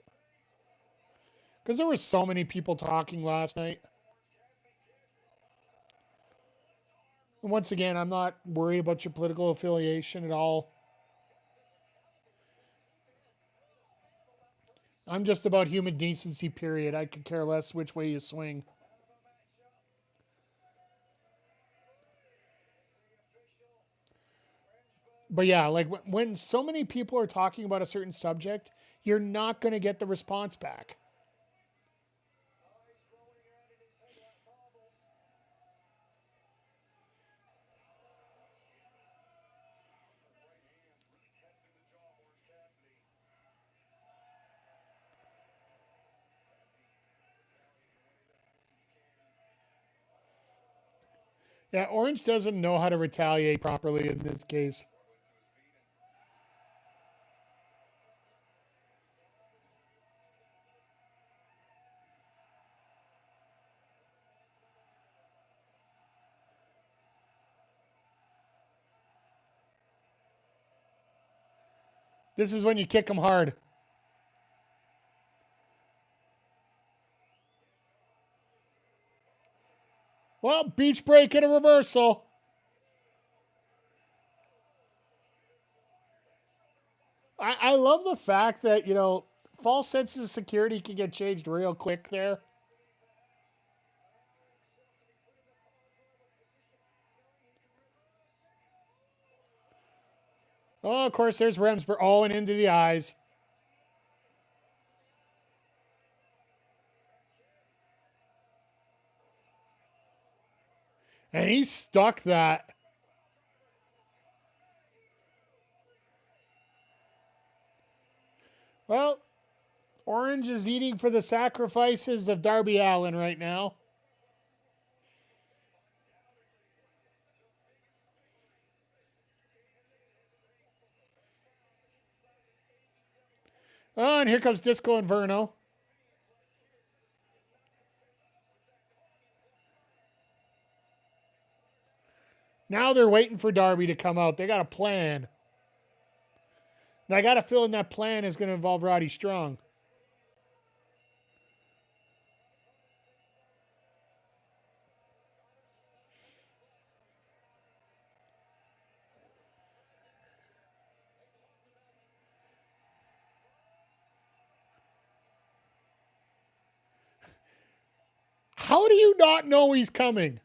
Because there were so many people talking last night. And once again, I'm not worried about your political affiliation at all. I'm just about human decency, period. I could care less which way you swing. But yeah, like when so many people are talking about a certain subject, you're not going to get the response back. Yeah, Orange doesn't know how to retaliate properly in this case. This is when you kick them hard. Well, beach break and a reversal. I love the fact that, you know, false senses of security can get changed real quick there. Oh, of course, there's Remsburg. Oh, and into the eyes. And he stuck that. Well, Orange is eating for the sacrifices of Darby Allin right now. Oh, and here comes Disco Inferno. Now they're waiting for Darby to come out. They got a plan. And I got a feeling that plan is going to involve Roddy Strong. How do you not know he's coming?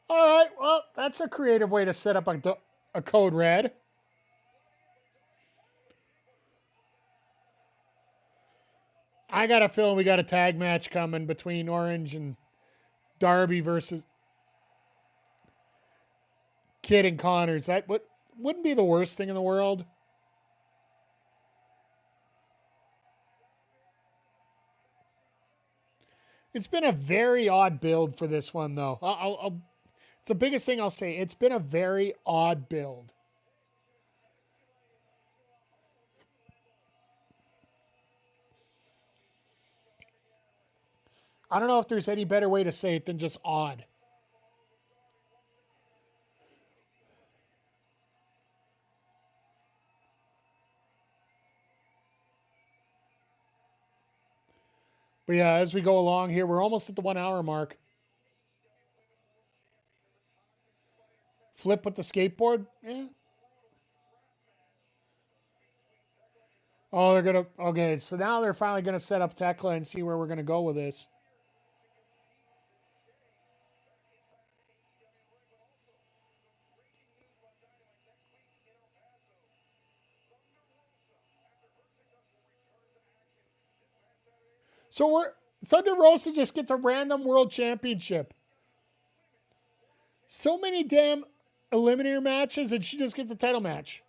All right, well, that's a creative way to set up a code red. I got a feeling we got a tag match coming between Orange and Darby versus Kid and Connors. That wouldn't be the worst thing in the world. It's been a very odd build for this one, though. It's the biggest thing I'll say. It's been a very odd build. I don't know if there's any better way to say it than just odd. But yeah, as we go along here, we're almost at the 1 hour mark. Flip with the skateboard? Yeah. Oh, they're going to... Okay, so now they're finally going to set up Tekla and see where we're going to go with this. So Thunder Rosa just gets a random world championship. So many damn eliminator matches, and she just gets a title match.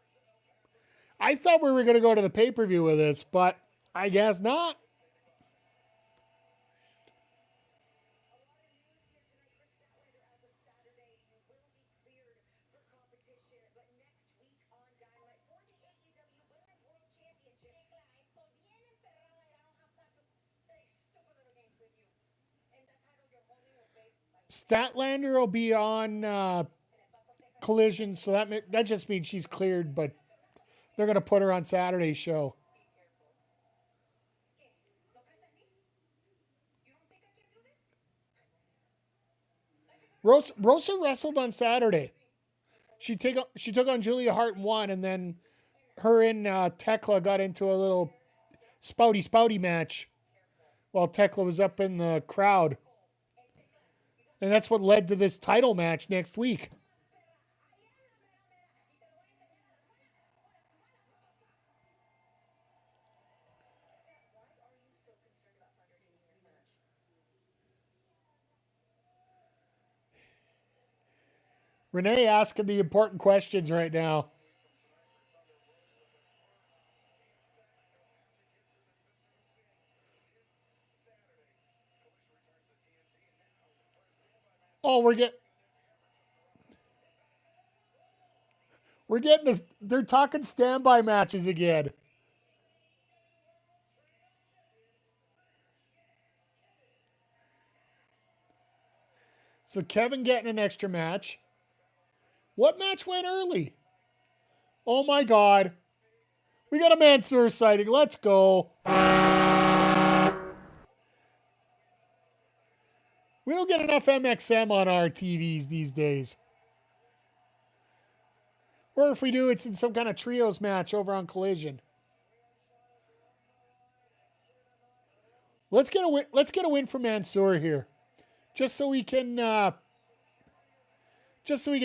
I thought we were going to go to the pay-per-view with this, but I guess not. Statlander will be on Collision, so that just means she's cleared, but they're going to put her on Saturday's show. Rosa wrestled on Saturday. She took on Julia Hart and won, and then her and Tekla got into a little spouty match while Tekla was up in the crowd. And that's what led to this title match next week. Renee asking the important questions right now. Oh, we're getting this. They're talking standby matches again. So Kevin getting an extra match. What match went early? Oh my God. We got a Mansoor sighting. Let's go. We don't get enough MXM on our TVs these days. Or if we do, it's in some kind of trios match over on Collision. Let's get a win for Mansoor here. Just so we can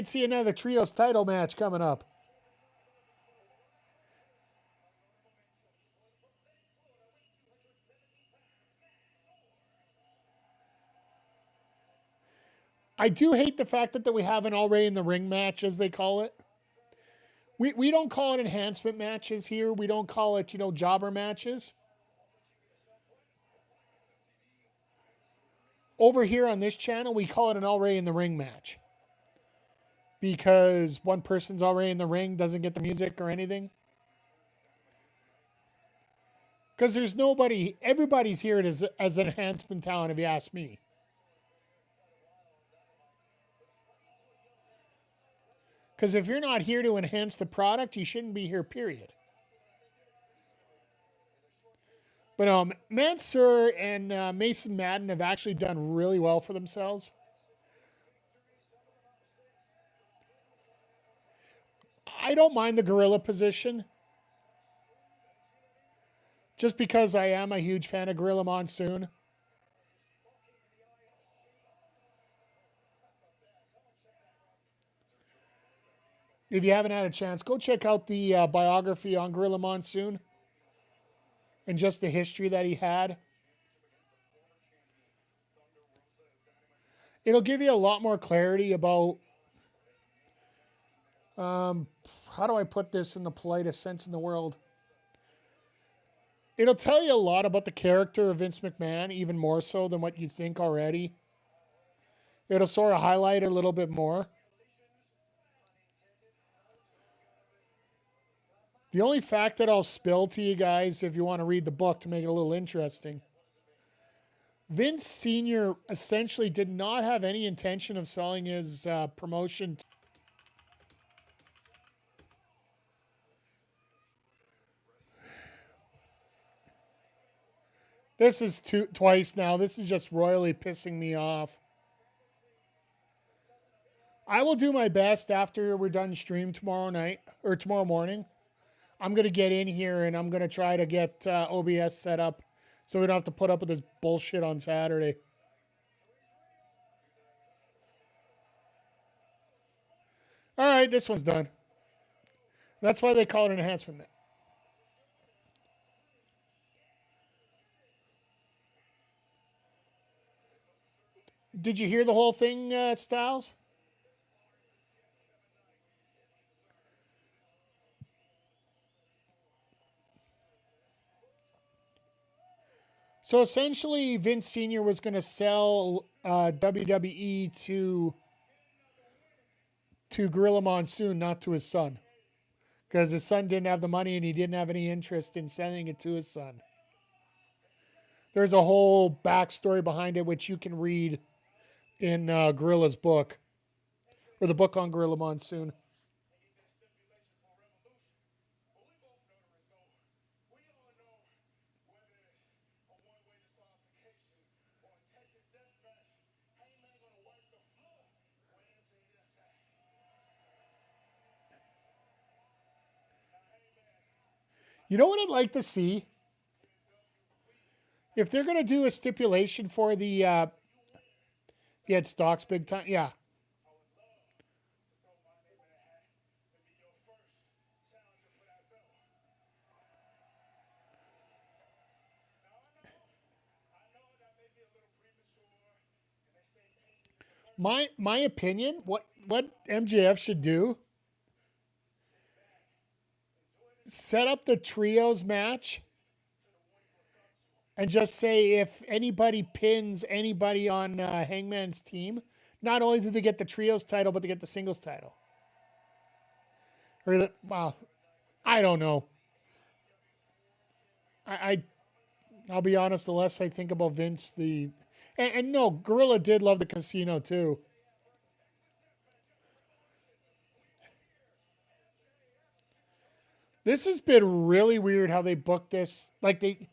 see another trios title match coming up. I do hate the fact that we have an already in the ring match, as they call it. We don't call it enhancement matches here. We don't call it, jobber matches. Over here on this channel, we call it an already in the ring match. Because one person's already in the ring, doesn't get the music or anything. Because there's nobody, everybody's here as an enhancement talent, if you ask me. Because if you're not here to enhance the product, you shouldn't be here, period. But Mansoor and Mason Madden have actually done really well for themselves. I don't mind the gorilla position. Just because I am a huge fan of Gorilla Monsoon. If you haven't had a chance, go check out the biography on Gorilla Monsoon and just the history that he had. It'll give you a lot more clarity about, how do I put this in the politest sense in the world? It'll tell you a lot about the character of Vince McMahon, even more so than what you think already. It'll sort of highlight it a little bit more. The only fact that I'll spill to you guys, if you want to read the book to make it a little interesting, Vince Sr. essentially did not have any intention of selling his promotion. This is twice now. This is just royally pissing me off. I will do my best after we're done stream tomorrow night or tomorrow morning. I'm going to get in here and I'm going to try to get OBS set up so we don't have to put up with this bullshit on Saturday. All right, this one's done. That's why they call it an enhancement. Did you hear the whole thing, Styles? So essentially, Vince Sr. was going to sell WWE to Gorilla Monsoon, not to his son. Because his son didn't have the money and he didn't have any interest in selling it to his son. There's a whole backstory behind it, which you can read in Gorilla's book, or the book on Gorilla Monsoon. You know what I'd like to see? If they're going to do a stipulation for the... he had stocks big time. Yeah. My opinion, what MJF should do, set up the trios match and just say if anybody pins anybody on Hangman's team, not only do they get the trios title, but they get the singles title. Or I don't know. I'll be honest, the less I think about Vince, and no, Gorilla did love the casino too. This has been really weird how they booked this. Like they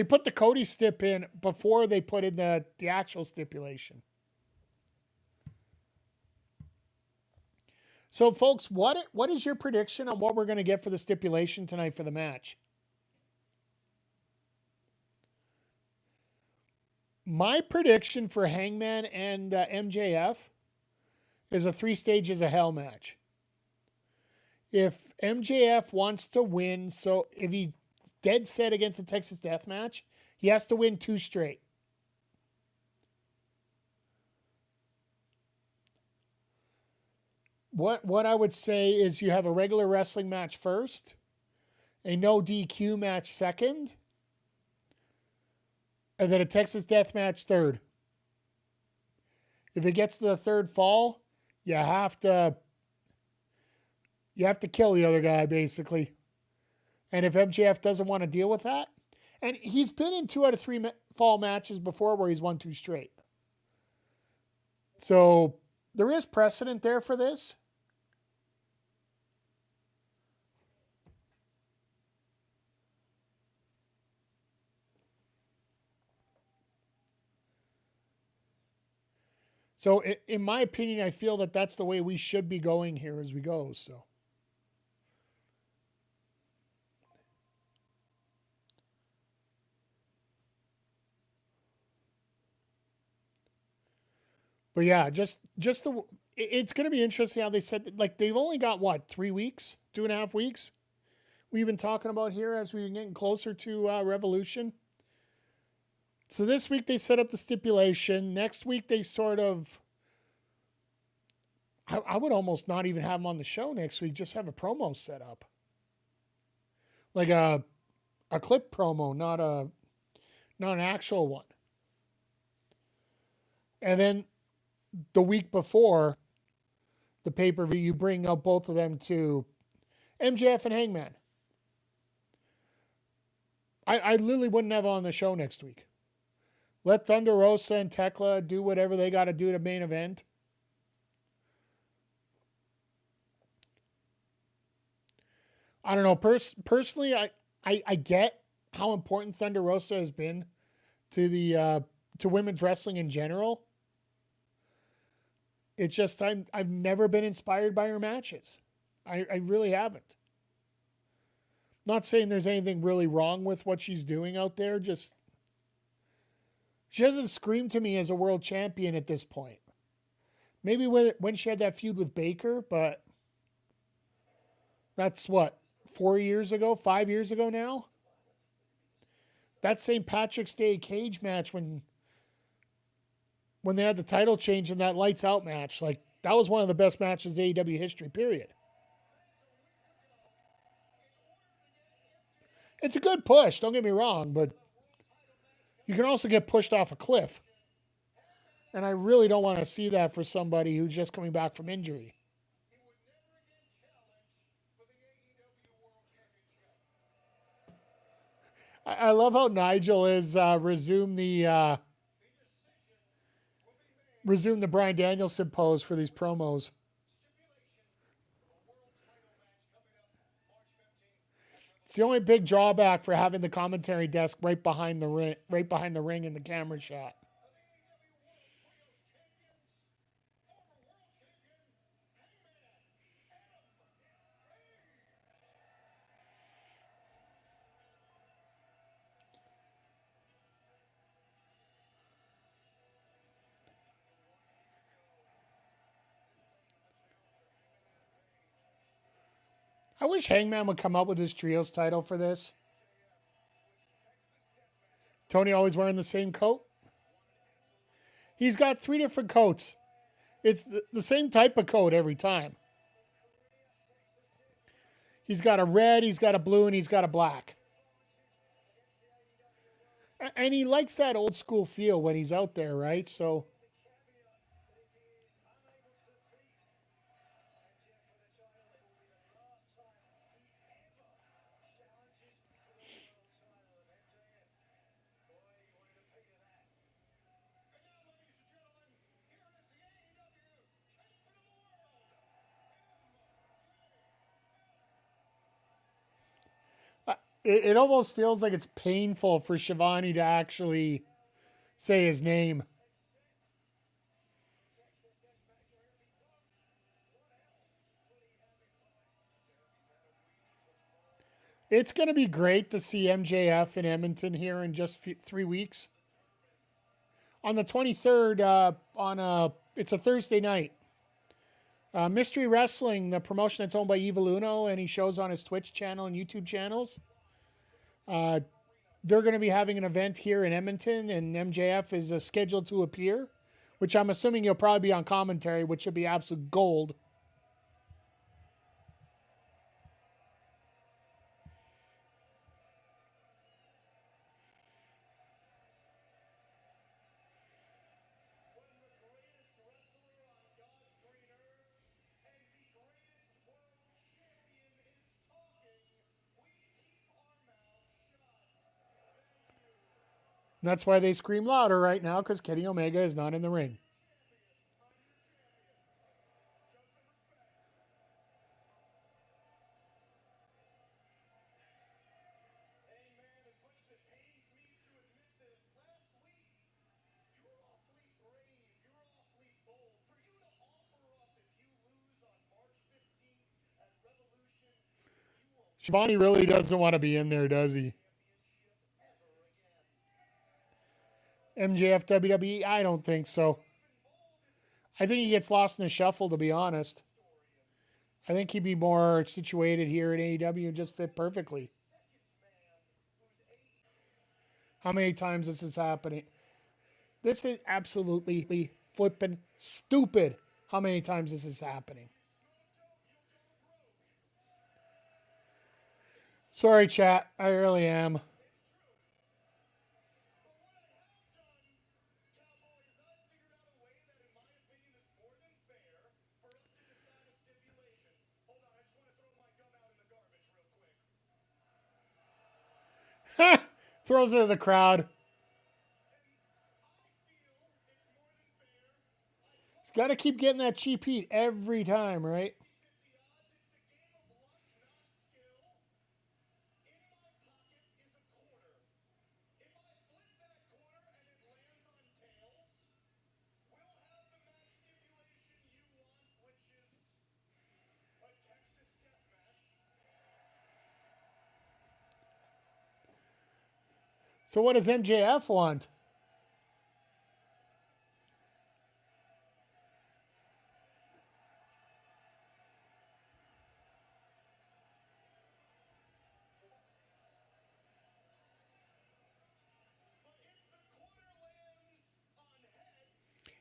put the Cody stip in before they put in the actual stipulation. So, folks, what is your prediction on what we're going to get for the stipulation tonight for the match? My prediction for Hangman and MJF is a 3 stages of hell match. If MJF wants to win, so if he's dead set against the Texas Death Match, he has to win 2 straight. What I would say is you have a regular wrestling match first, a no DQ match second, and then a Texas Death Match third. If it gets to the third fall, you have to kill the other guy, basically. And if MJF doesn't want to deal with that, and he's been in 2 out of 3 fall matches before where he's won 2 straight. So there is precedent there for this. So, in my opinion, I feel that that's the way we should be going here as we go. So, but yeah, just the it's going to be interesting how they said like they've only got what 3 weeks, 2.5 weeks. We've been talking about here as we've been getting closer to Revolution. So this week they set up the stipulation. Next week they sort of. I would almost not even have them on the show next week. Just have a promo set up, like a clip promo, not an actual one. And then the week before the pay-per-view, you bring up both of them to MJF and Hangman. I literally wouldn't have on the show next week. Let Thunder Rosa and Tekla do whatever they got to do to main event. I don't know. Personally, I get how important Thunder Rosa has been to women's wrestling in general. It's just I've never been inspired by her matches. I really haven't. Not saying there's anything really wrong with what she's doing out there. Just she doesn't scream to me as a world champion at this point. Maybe when she had that feud with Baker, but that's what, 4 years ago, 5 years ago now? That St. Patrick's Day cage match when they had the title change in that lights out match, like that was one of the best matches in AEW history, period. It's a good push, don't get me wrong, but you can also get pushed off a cliff. And I really don't want to see that for somebody who's just coming back from injury. I love how Nigel is resume the Bryan Danielson pose for these promos. It's the only big drawback for having the commentary desk right behind the ring in the camera shot. I wish Hangman would come up with his trios title for this. Tony always wearing the same coat. He's got 3 different coats. It's the same type of coat every time. He's got a red, he's got a blue, and he's got a black. And he likes that old school feel when he's out there, right? So it almost feels like it's painful for Shivani to actually say his name. It's going to be great to see MJF in Edmonton here in just 3 weeks. On the 23rd, it's a Thursday night. Mystery Wrestling, the promotion that's owned by Evil Uno, and he shows on his Twitch channel and YouTube channels. They're going to be having an event here in Edmonton, and MJF is scheduled to appear, which I'm assuming he'll probably be on commentary, which should be absolute gold. And that's why they scream louder right now, because Kenny Omega is not in the ring. Shivani really doesn't want to be in there, does he? MJF WWE? I don't think so. I think he gets lost in the shuffle, to be honest. I think he'd be more situated here in AEW and just fit perfectly. How many times this is happening? This is absolutely flipping stupid. How many times this is happening? Sorry, chat. I really am. Throws it at the crowd. He's got to keep getting that cheap heat every time, right? So what does MJF want?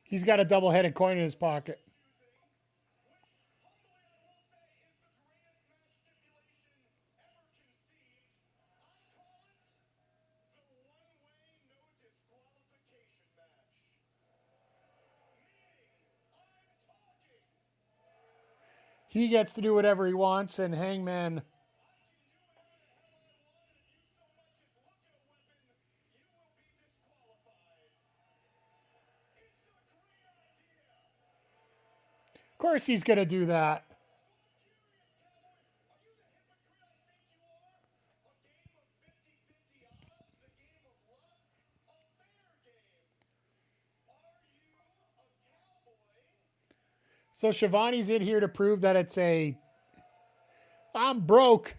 He's got a double-headed coin in his pocket. He gets to do whatever he wants, and Hangman... Of course he's going to do that. So Shivani's in here to prove that it's a... I'm broke.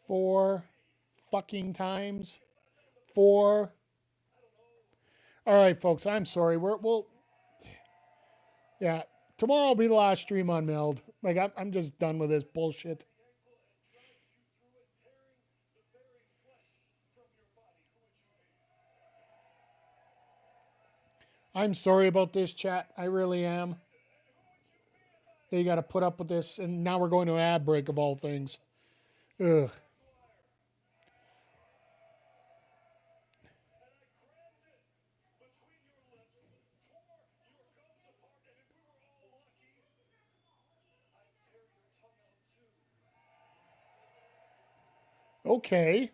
Four fucking times. Four. All right, folks. I'm sorry. We'll. Yeah. Tomorrow will be the last stream on Meld. Like, I'm just done with this bullshit. I'm sorry about this, chat. I really am. They got to put up with this, and now we're going to an ad break of all things. Ugh. Okay.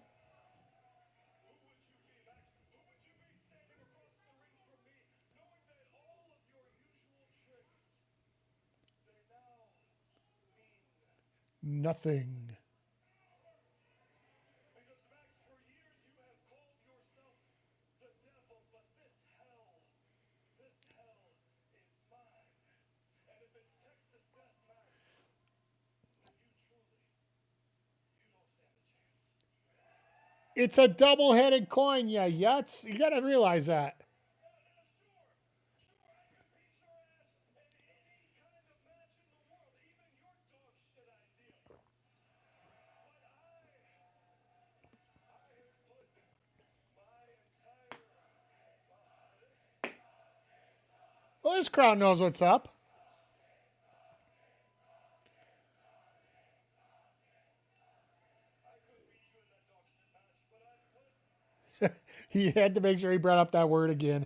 Nothing. It's a double-headed coin, yeah, yuts. You got to realize that. Well, this crowd knows what's up. He had to make sure he brought up that word again.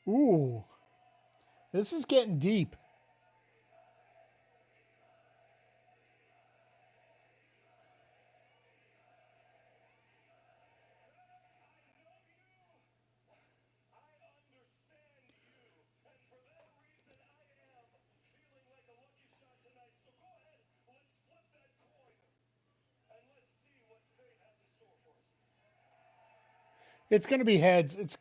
Ooh. This is getting deep. It's going to be heads. It's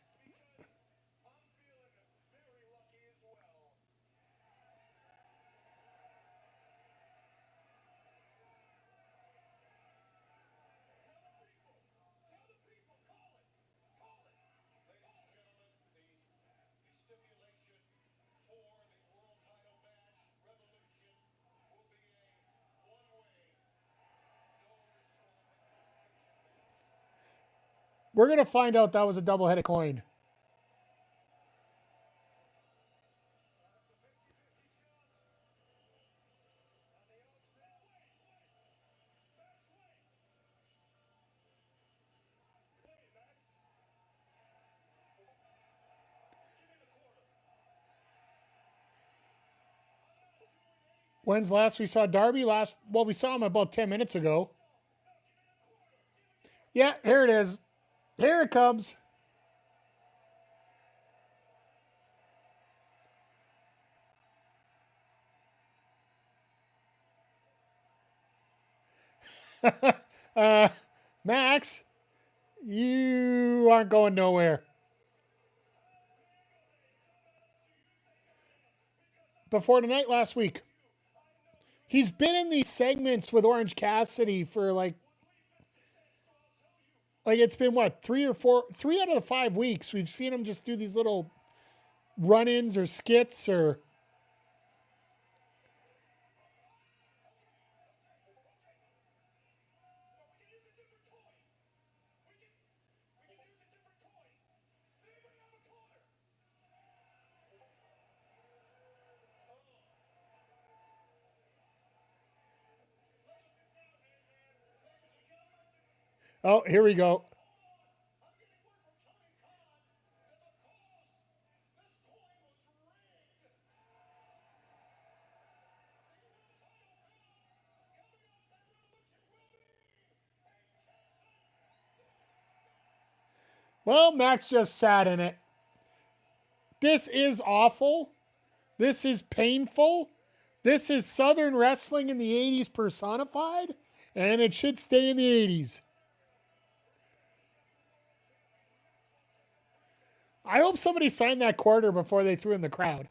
we're going to find out that was a double-headed coin. When's last we saw Darby? Well, we saw him about 10 minutes ago. Yeah, here it is. Here it comes. Max, you aren't going nowhere. Before tonight, last week. He's been in these segments with Orange Cassidy for like it's been what, 3 out of the 5 weeks. We've seen him just do these little run-ins or skits or. Oh, here we go. Well, Max just sat in it. This is awful. This is painful. This is Southern wrestling in the 80s personified, and it should stay in the 80s. I hope somebody signed that quarter before they threw in the crowd.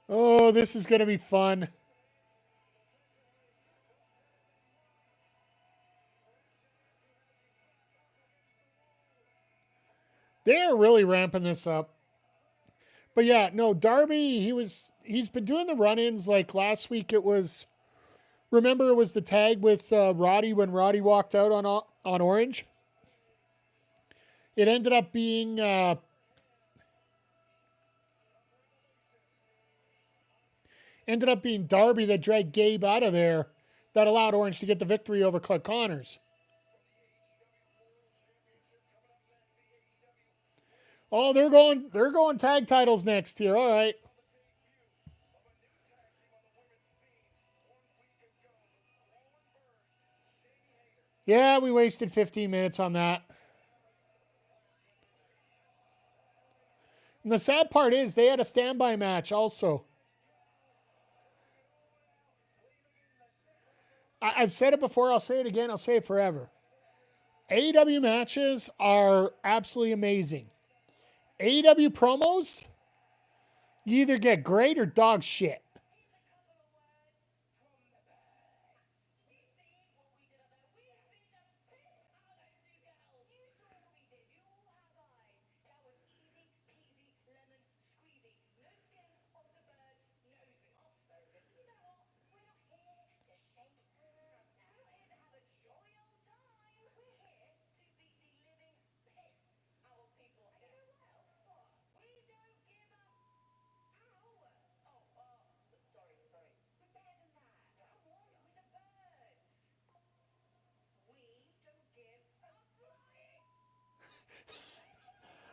Oh, this is going to be fun. They're really ramping this up. But yeah, no, Darby, he's been doing the run-ins. Like last week it was, remember it was the tag with Roddy when Roddy walked out on Orange? It ended up being Darby that dragged Gabe out of there that allowed Orange to get the victory over Clark Connors. Oh, they're going tag titles next here. All right. Yeah, we wasted 15 minutes on that. And the sad part is they had a standby match also. I've said it before. I'll say it again. I'll say it forever. AEW matches are absolutely amazing. AEW promos, you either get great or dog shit.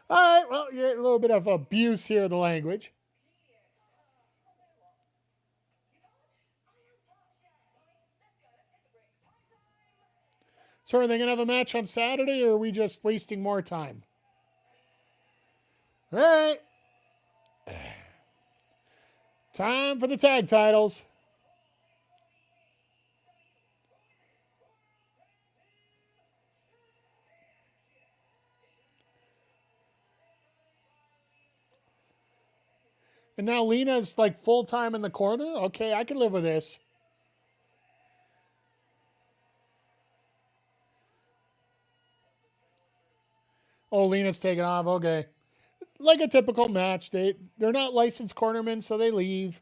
All right, well, you're a little bit of abuse here of the language. So are they going to have a match on Saturday, or are we just wasting more time? All right. Time for the tag titles. And now Lena's like full-time in the corner? Okay, I can live with this. Oh, Lena's taking off. Okay. Like a typical match. They're not licensed cornermen, so they leave.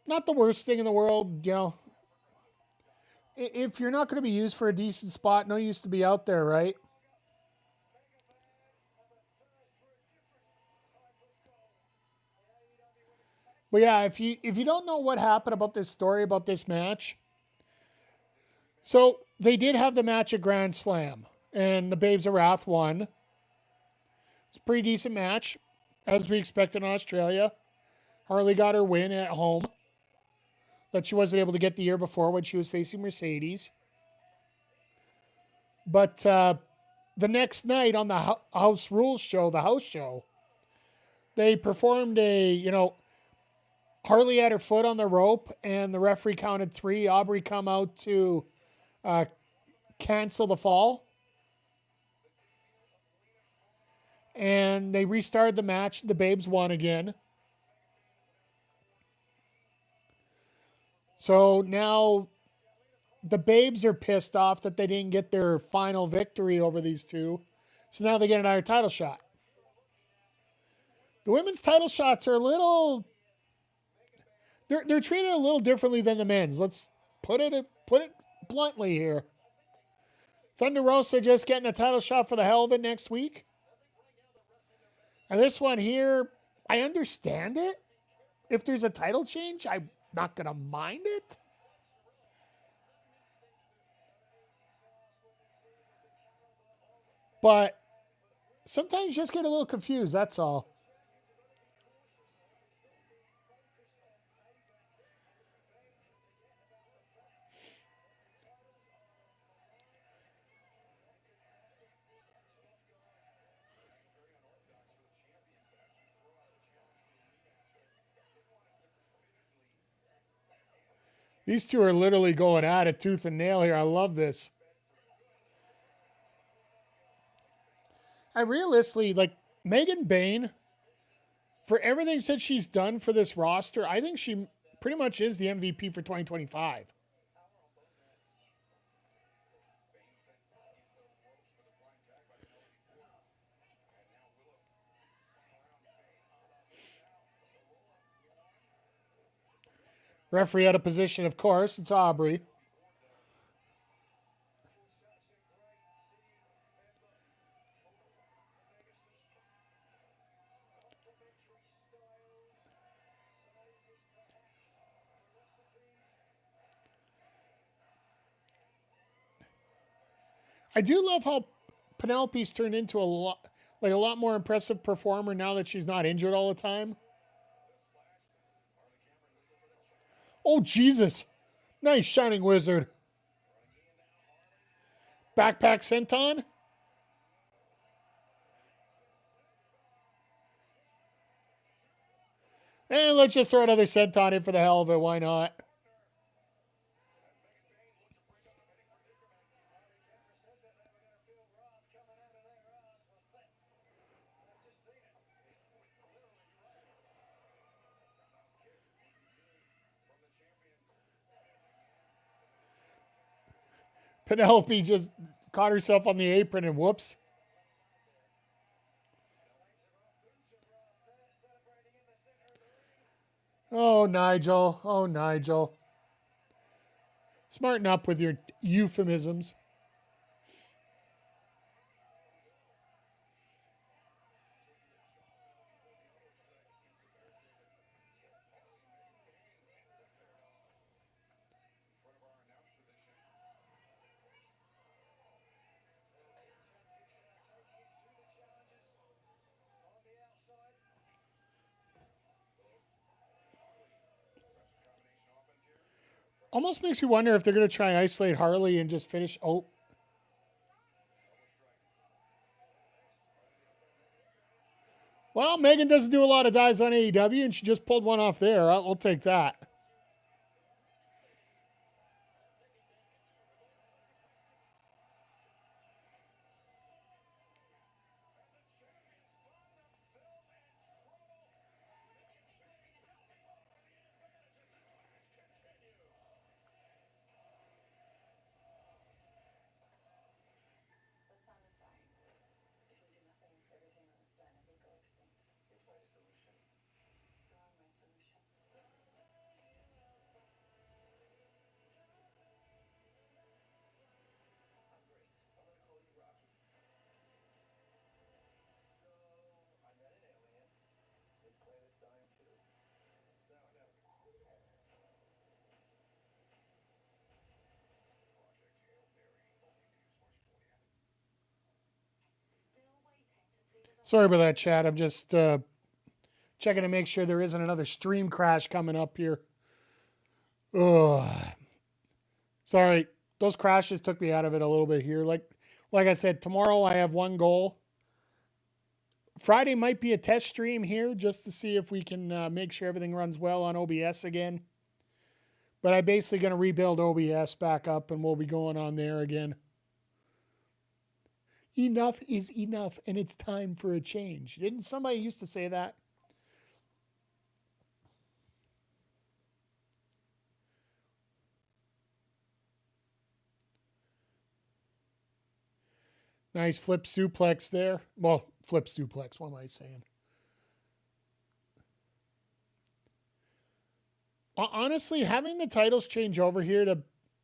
Not the worst thing in the world, you know. If you're not going to be used for a decent spot, no use to be out there, right? But yeah, if you don't know what happened about this story, about this match, so they did have the match at Grand Slam, and the Babes of Wrath won. It's a pretty decent match, as we expected in Australia. Harley got her win at home that she wasn't able to get the year before when she was facing Mercedes. But the next night on the House Rules show, the house show, they performed Harley had her foot on the rope, and the referee counted 3. Aubrey come out to cancel the fall. And they restarted the match. The Babes won again. So now the Babes are pissed off that they didn't get their final victory over these two. So now they get another title shot. The women's title shots are a little... They're treated a little differently than the men's. Let's put it bluntly here. Thunder Rosa just getting a title shot for the hell of it next week. And this one here, I understand it. If there's a title change, I'm not going to mind it. But sometimes you just get a little confused, that's all. These two are literally going at it tooth and nail here. I love this. I realistically, like, Megan Bayne, for everything that she's done for this roster, I think she pretty much is the MVP for 2025. Referee out of position, of course. It's Aubrey. I do love how Penelope's turned into a lot more impressive performer now that she's not injured all the time. Oh, Jesus. Nice Shining Wizard. Backpack senton. And let's just throw another senton in for the hell of it. Why not? Penelope just caught herself on the apron and whoops. Oh, Nigel. Oh, Nigel. Smarten up with your euphemisms. Almost makes me wonder if they're going to try isolate Harley and just finish. Oh. Well, Megan doesn't do a lot of dives on AEW, and she just pulled one off there. I'll take that. Sorry about that, Chad. I'm just checking to make sure there isn't another stream crash coming up here. Ugh. Sorry, those crashes took me out of it a little bit here. Like I said, tomorrow I have one goal. Friday might be a test stream here just to see if we can make sure everything runs well on OBS again. But I'm basically going to rebuild OBS back up and we'll be going on there again. Enough is enough and it's time for a change. Didn't somebody used to say that? Nice flip suplex there. Well, flip suplex, what am I saying? Honestly, having the titles change over here to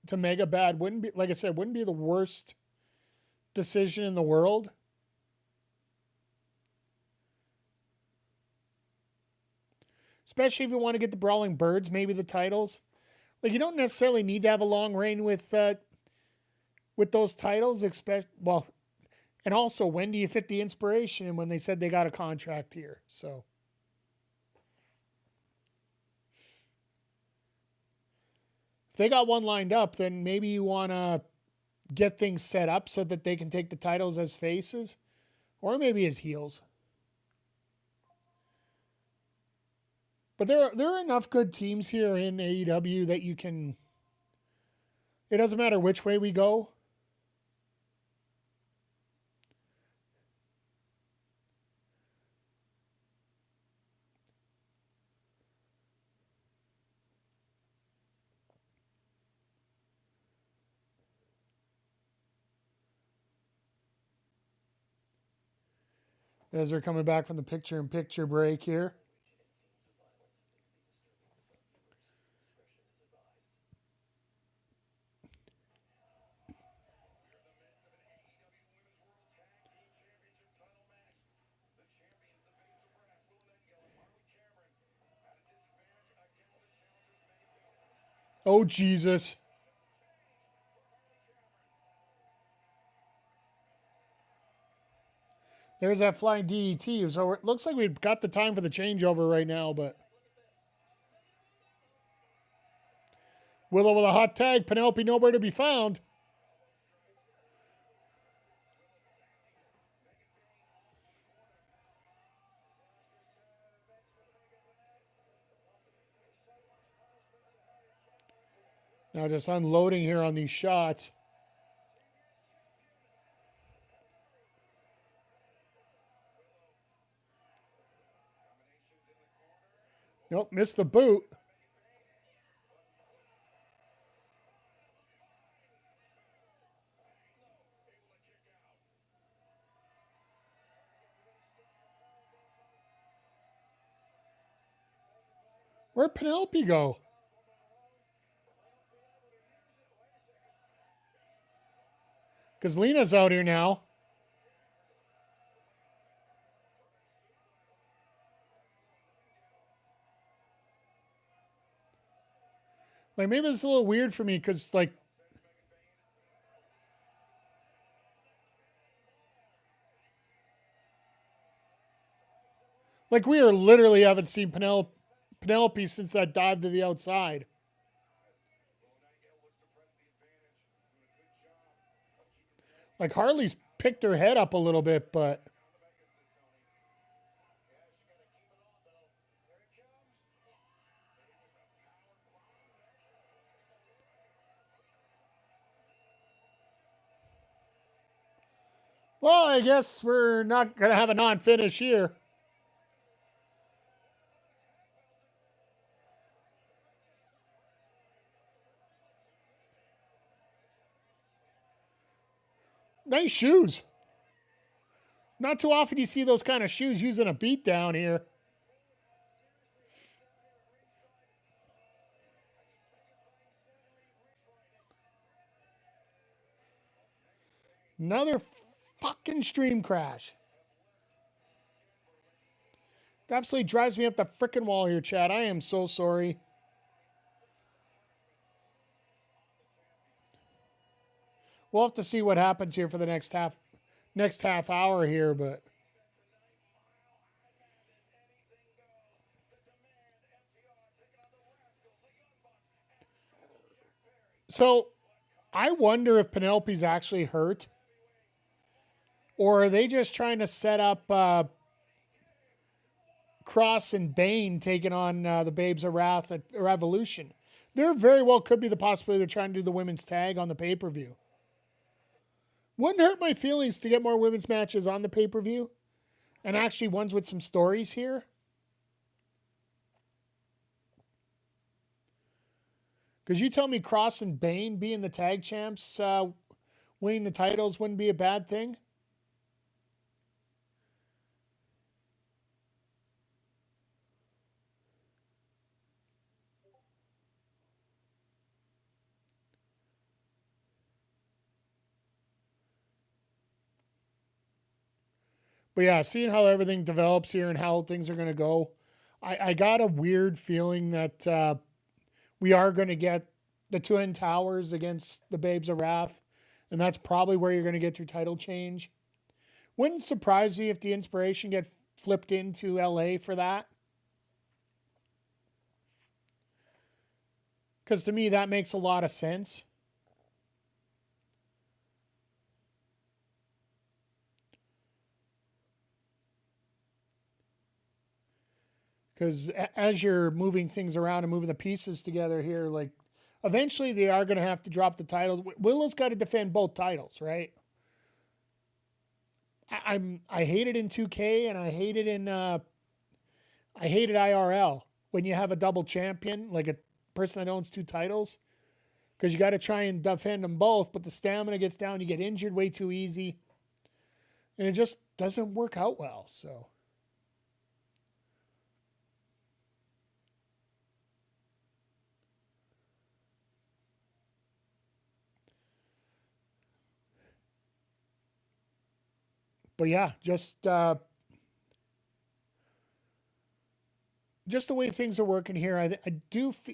MegaBad wouldn't be, like I said, wouldn't be the worst decision in the world. Especially if you want to get the Brawling Birds, maybe the titles. Like, you don't necessarily need to have a long reign with those titles, well, and also, when do you fit the inspiration? And when they said they got a contract here, so. If they got one lined up, then maybe you want to get things set up so that they can take the titles as faces, or maybe as heels. But there are enough good teams here in AEW that you can. It doesn't matter which way we go. As they're coming back from the picture-in-picture break here. Oh, Jesus. There's that flying DDT. So it looks like we've got the time for the changeover right now, but. Willow with a hot tag. Penelope nowhere to be found. Now just unloading here on these shots. Nope, missed the boot. Where'd Penelope go? Because Lena's out here now. Like, maybe it's a little weird for me because, like, we are literally haven't seen Penelope since that dive to the outside. Like Harley's picked her head up a little bit, but well, I guess we're not going to have a non-finish here. Nice shoes. Not too often you see those kind of shoes using a beat down here. Another fucking stream crash. It absolutely drives me up the frickin' wall here, Chad. I am so sorry. We'll have to see what happens here for the next half hour here, but so I wonder if Penelope's actually hurt, or are they just trying to set up Cross and Bane taking on the Babes of Wrath at Revolution? There very well could be the possibility they're trying to do the women's tag on the pay-per-view. Wouldn't hurt my feelings to get more women's matches on the pay-per-view, and actually ones with some stories here. Because you tell me Cross and Bane being the tag champs, winning the titles wouldn't be a bad thing? But yeah, seeing how everything develops here and how things are going to go, I got a weird feeling that we are going to get the Twin Towers against the Babes of Wrath, and that's probably where you're going to get your title change. Wouldn't surprise me if the Inspiration get flipped into LA for that. Because to me, that makes a lot of sense. Because as you're moving things around and moving the pieces together here, like eventually they are going to have to drop the titles. Willow's got to defend both titles, right? I hate it in 2K and I hate it in I hate it IRL when you have a double champion, like a person that owns two titles, because you got to try and defend them both, but the stamina gets down, you get injured way too easy, and it just doesn't work out well. So. But yeah, just the way things are working here, I do feel.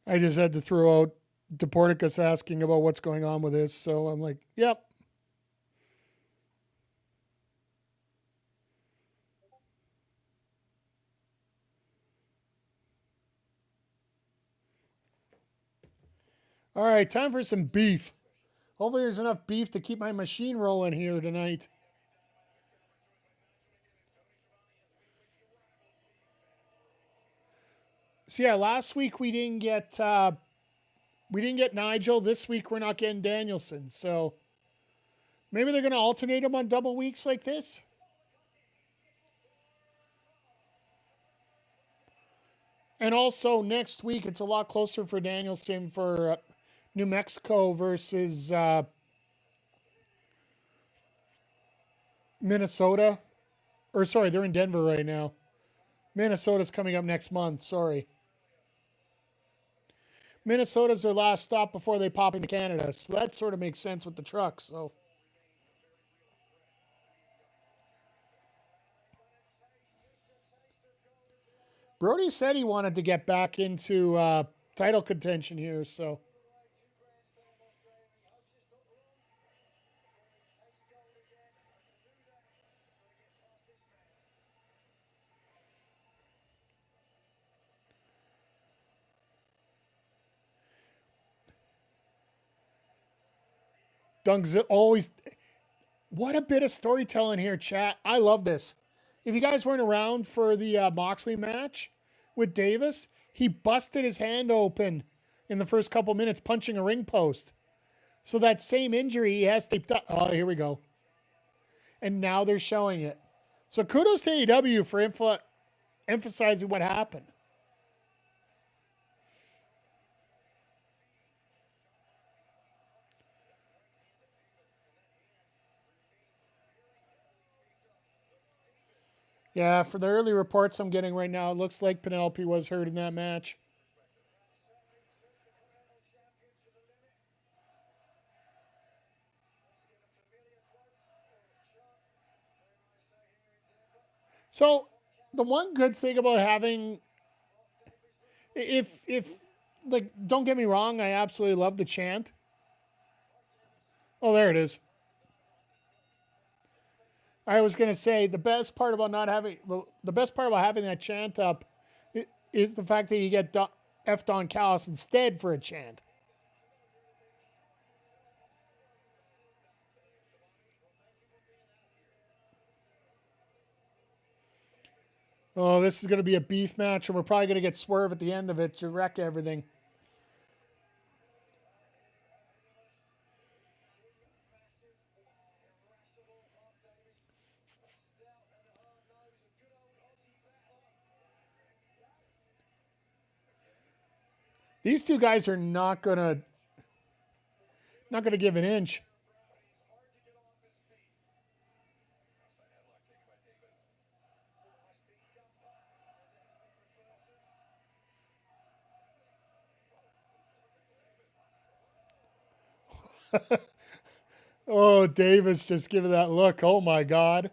I just had to throw out Deporticus asking about what's going on with this, so I'm like, yep. All right, time for some beef. Hopefully there's enough beef to keep my machine rolling here tonight. So yeah, last week we didn't get Nigel. This week we're not getting Danielson. So maybe they're going to alternate them on double weeks like this. And also next week it's a lot closer for Danielson for New Mexico versus Minnesota. Or sorry, they're in Denver right now. Minnesota's coming up next month. Sorry. Minnesota's their last stop before they pop into Canada. So that sort of makes sense with the trucks. So Brody said he wanted to get back into title contention here. So Dunk's always. What a bit of storytelling here, chat. I love this. If you guys weren't around for the Moxley match with Davis, he busted his hand open in the first couple minutes punching a ring post. So that same injury he has taped up. Oh, here we go. And now they're showing it. So kudos to AEW for emphasizing what happened. Yeah, for the early reports I'm getting right now, it looks like Penelope was hurt in that match. So the one good thing about having, if like, don't get me wrong, I absolutely love the chant. Oh, there it is. I was gonna say the best part about having that chant up is the fact that you get F Don Callis instead for a chant. Oh, this is going to be a beef match, and we're probably going to get Swerve at the end of it to wreck everything. These two guys are not gonna give an inch. Oh, Davis just giving that look. Oh my God.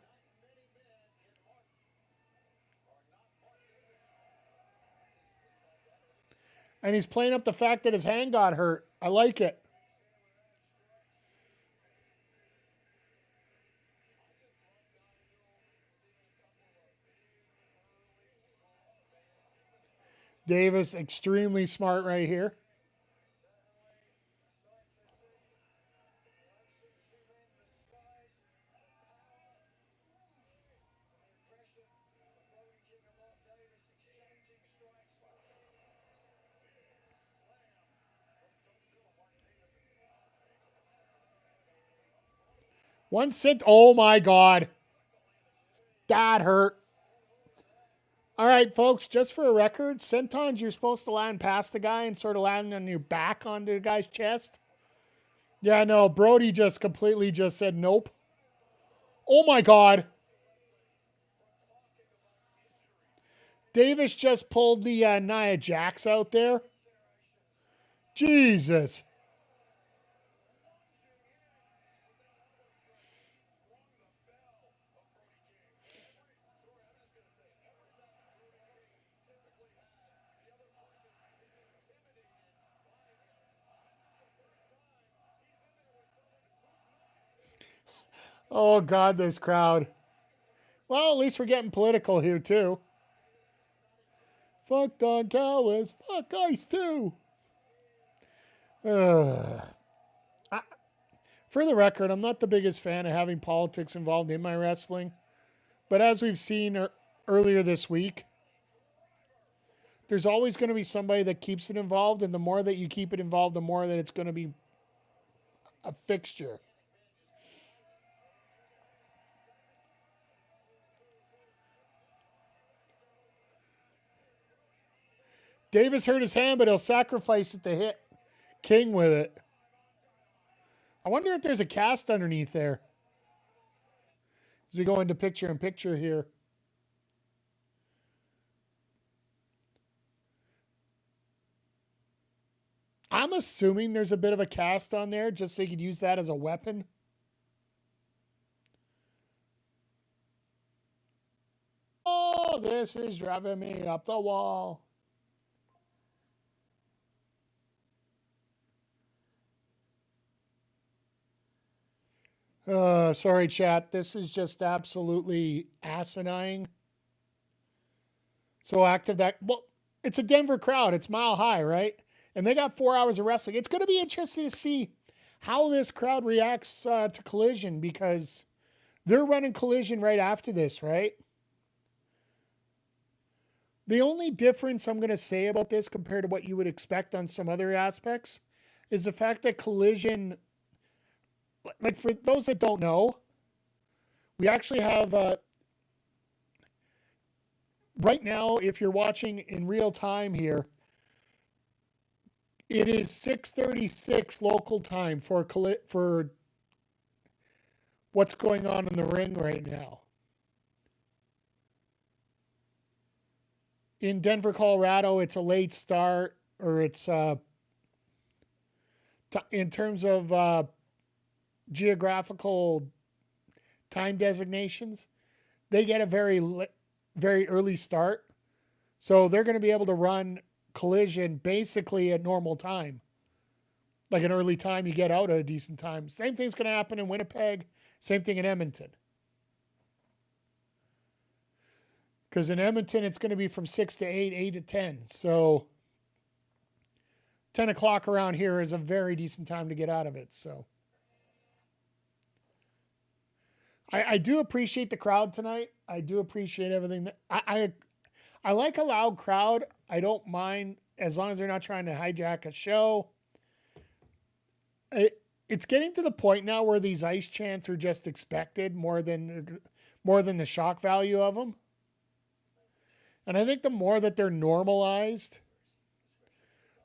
And he's playing up the fact that his hand got hurt. I like it. Davis, extremely smart right here. One cent. Oh my God. That hurt. All right, folks, just for a record, sentons, you're supposed to land past the guy and sort of land on your back onto the guy's chest. Yeah, no, Brody just completely just said nope. Oh my God. Davis just pulled the Nia Jax out there. Jesus. Oh, God, this crowd. Well, at least we're getting political here, too. Fuck Don Callis. Fuck Ice, too. For the record, I'm not the biggest fan of having politics involved in my wrestling. But as we've seen earlier this week, there's always going to be somebody that keeps it involved. And the more that you keep it involved, the more that it's going to be a fixture. Davis hurt his hand, but he'll sacrifice it to hit King with it. I wonder if there's a cast underneath there. as we go into picture-in-picture here. I'm assuming there's a bit of a cast on there just so you could use that as a weapon. Oh, this is driving me up the wall. Sorry, chat. This is just absolutely asinine. So active that... Well, it's a Denver crowd. It's mile high, right? And they got 4 hours of wrestling. It's going to be interesting to see how this crowd reacts to Collision, because they're running Collision right after this, right? The only difference I'm going to say about this compared to what you would expect on some other aspects is the fact that Collision, like for those that don't know, we actually have, right now, if you're watching in real time here, it is 6:36 local time for what's going on in the ring right now. In Denver, Colorado, it's a late start, or it's in terms of geographical time designations, they get a very early start. So they're going to be able to run Collision basically at normal time. Like an early time, you get out at a decent time. Same thing's going to happen in Winnipeg. Same thing in Edmonton. Because in Edmonton, it's going to be from 6 to 8, 8 to 10. So 10 o'clock around here is a very decent time to get out of it. So I do appreciate the crowd tonight. I do appreciate everything. That I like a loud crowd. I don't mind as long as they're not trying to hijack a show. It's getting to the point now where these ice chants are just expected more than the shock value of them. And I think the more that they're normalized,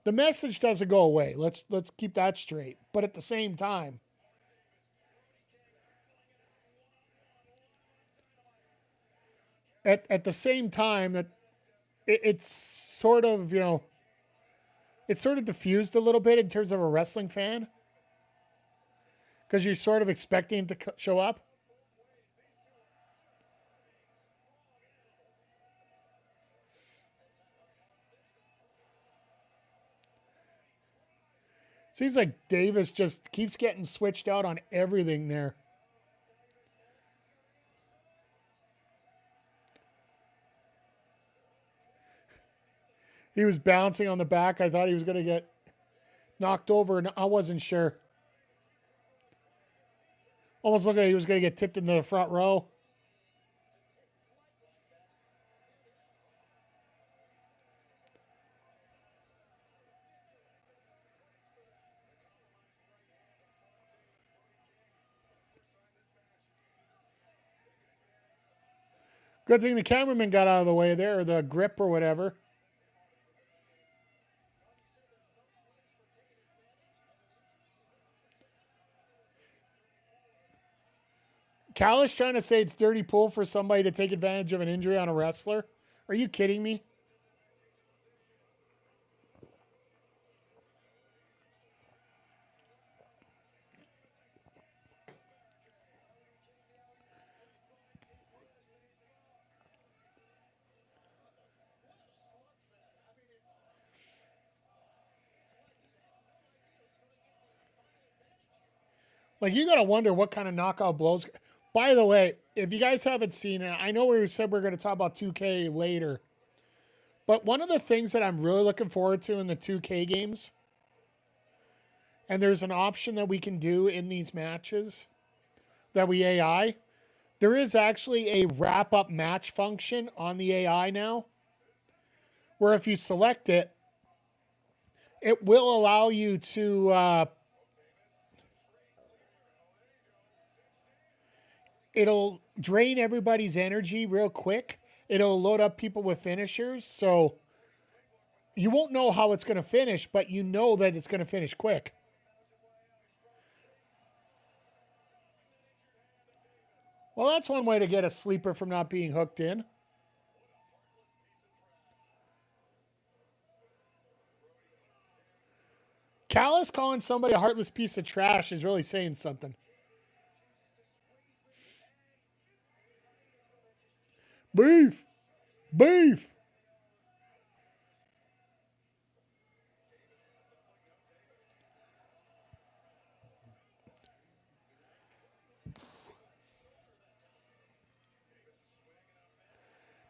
the message doesn't go away. Let's keep that straight. But at the same time, that it's sort of, it's sort of diffused a little bit in terms of a wrestling fan, because you're sort of expecting to show up. Seems like Davis just keeps getting switched out on everything there. He was bouncing on the back. I thought he was going to get knocked over, and I wasn't sure. Almost looked like he was going to get tipped into the front row. Good thing the cameraman got out of the way there, or the grip or whatever. Callis trying to say it's dirty pool for somebody to take advantage of an injury on a wrestler. Are you kidding me? Like, you got to wonder what kind of knockout blows. By the way, if you guys haven't seen it, I know we said we're going to talk about 2K later. But one of the things that I'm really looking forward to in the 2K games, and there's an option that we can do in these matches that we AI, there is actually a wrap-up match function on the AI now, where if you select it, it will allow you to... it'll drain everybody's energy real quick. It'll load up people with finishers. So you won't know how it's going to finish, but you know that it's going to finish quick. Well, that's one way to get a sleeper from not being hooked in. Callis calling somebody a heartless piece of trash is really saying something. Beef! Beef!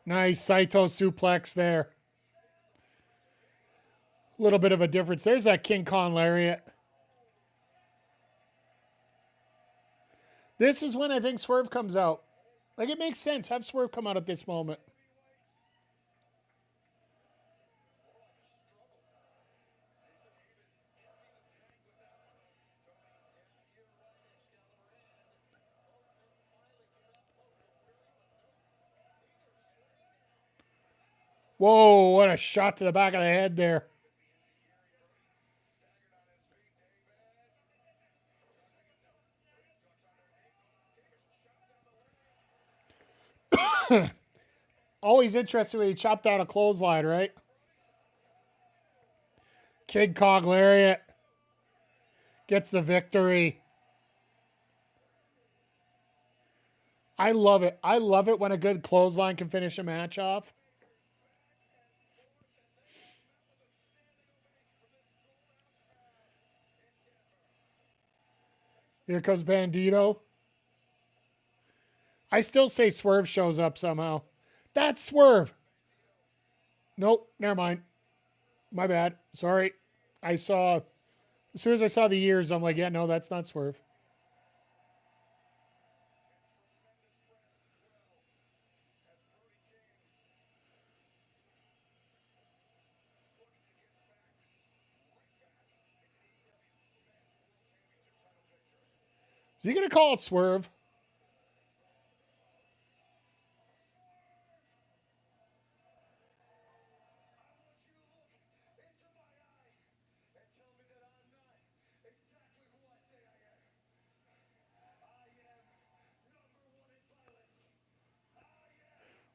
Nice Saito suplex there. A little bit of a difference. There's that King Kong lariat. This is when I think Swerve comes out. Like, it makes sense. Have Swerve come out at this moment. Whoa, what a shot to the back of the head there. Always interesting when he chopped out a clothesline, right? King Kong lariat gets the victory. I love it. I love it when a good clothesline can finish a match off. Here comes Bandito. I still say Swerve shows up somehow. That's Swerve. Nope, never mind. My bad. Sorry. As soon as I saw the ears, I'm like, yeah, no, that's not Swerve. Is he going to call it Swerve?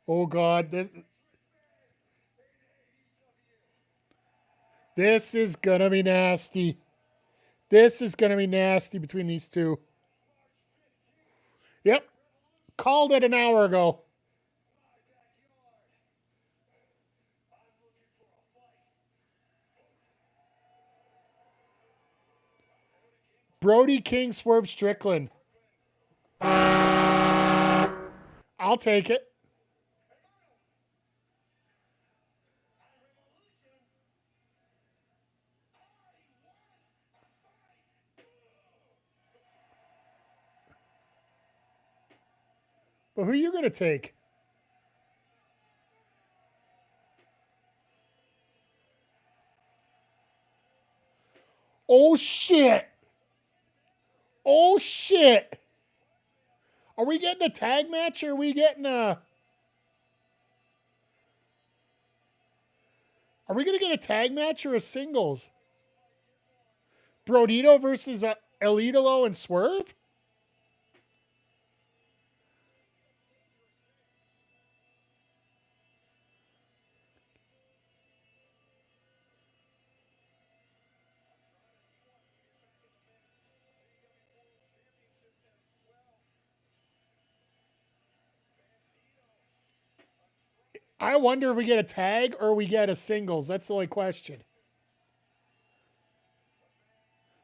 Oh, God. This is going to be nasty. This is going to be nasty between these two. Yep. Called it an hour ago. Brody King, Swerve Strickland. I'll take it. But who are you going to take? Oh, shit. Oh, shit. Are we getting a tag match or are we getting a... Are we going to get a tag match or a singles? Brodito versus El Idolo and Swerve? I wonder if we get a tag or we get a singles. That's the only question.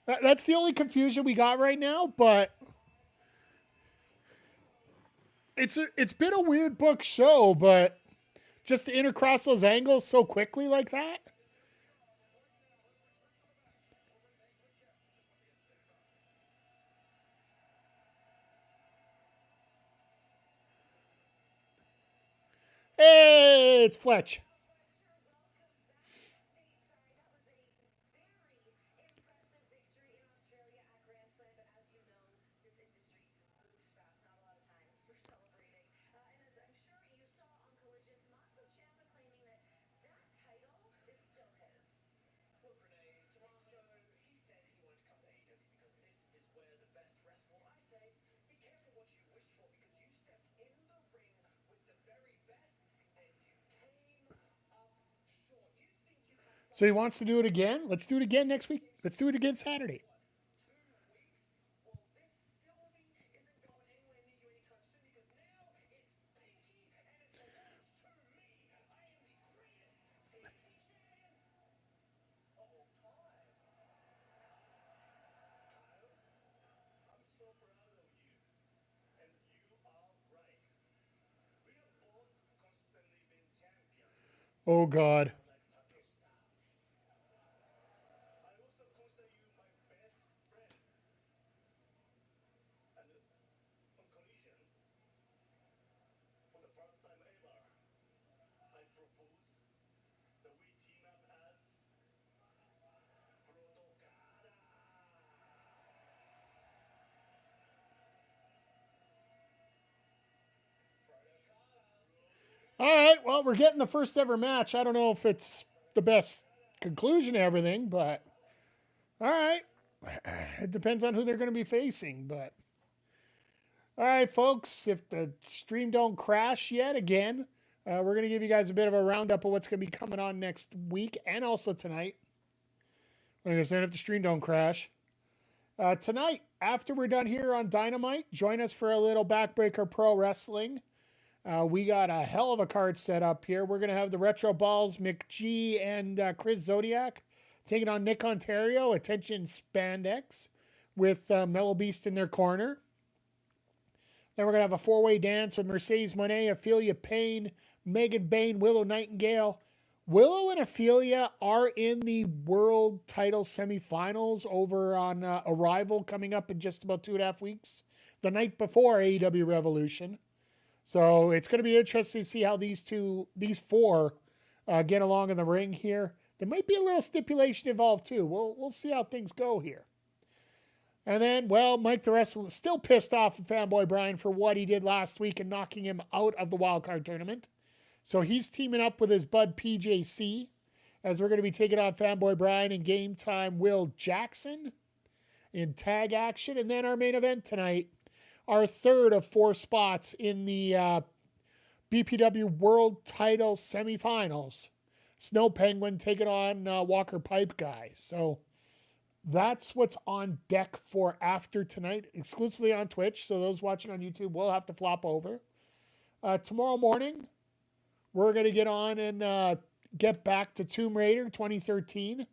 That's the only confusion we got right now, but it's been a weird book show, but just to intercross those angles so quickly like that. Hey, it's Fletch. So he wants to do it again? Let's do it again next week. Let's do it again Saturday. Oh, God. All right, well, we're getting the first ever match. I don't know if it's the best conclusion to everything, but all right. It depends on who they're going to be facing, but all right, folks, if the stream don't crash yet again, we're going to give you guys a bit of a roundup of what's going to be coming on next week and also tonight. Like I said, if the stream don't crash. Tonight, after we're done here on Dynamite, join us for a little Backbreaker Pro Wrestling. We got a hell of a card set up here. We're going to have the Retro Balls, McG, and Chris Zodiac taking on Nick Ontario, Attention Spandex, with Mellow Beast in their corner. Then we're going to have a four-way dance with Mercedes Monet, Ophelia Payne, Megan Bain, Willow Nightingale. Willow and Ophelia are in the world title semifinals over on Arrival coming up in just about 2.5 weeks, the night before AEW Revolution. So it's going to be interesting to see how these four get along in the ring here. There might be a little stipulation involved too. We'll see how things go here. And then, well, Mike the Wrestler is still pissed off at Fanboy Brian for what he did last week and knocking him out of the wildcard tournament. So he's teaming up with his bud PJC as we're going to be taking on Fanboy Brian and Game Time Will Jackson in tag action. And then our main event tonight, our third of 4 spots in the BPW World Title semifinals. Snow Penguin taking on Walker Pipe Guy. So that's what's on deck for after tonight, exclusively on Twitch. So those watching on YouTube will have to flop over. Tomorrow morning, we're going to get on and get back to Tomb Raider 2013.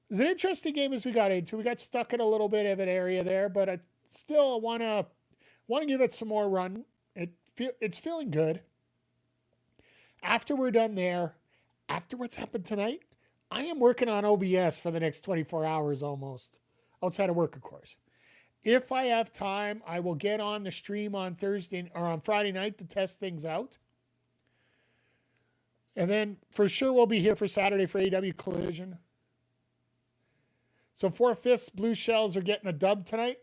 It's an interesting game as we got into. We got stuck in a little bit of an area there, but I still want to give it some more run. It's feeling good. After we're done there, after what's happened tonight, I am working on OBS for the next 24 hours almost, outside of work, of course. If I have time, I will get on the stream on Thursday or on Friday night to test things out. And then for sure we'll be here for Saturday for AEW Collision. So 4/5 Blue Shells are getting a dub tonight.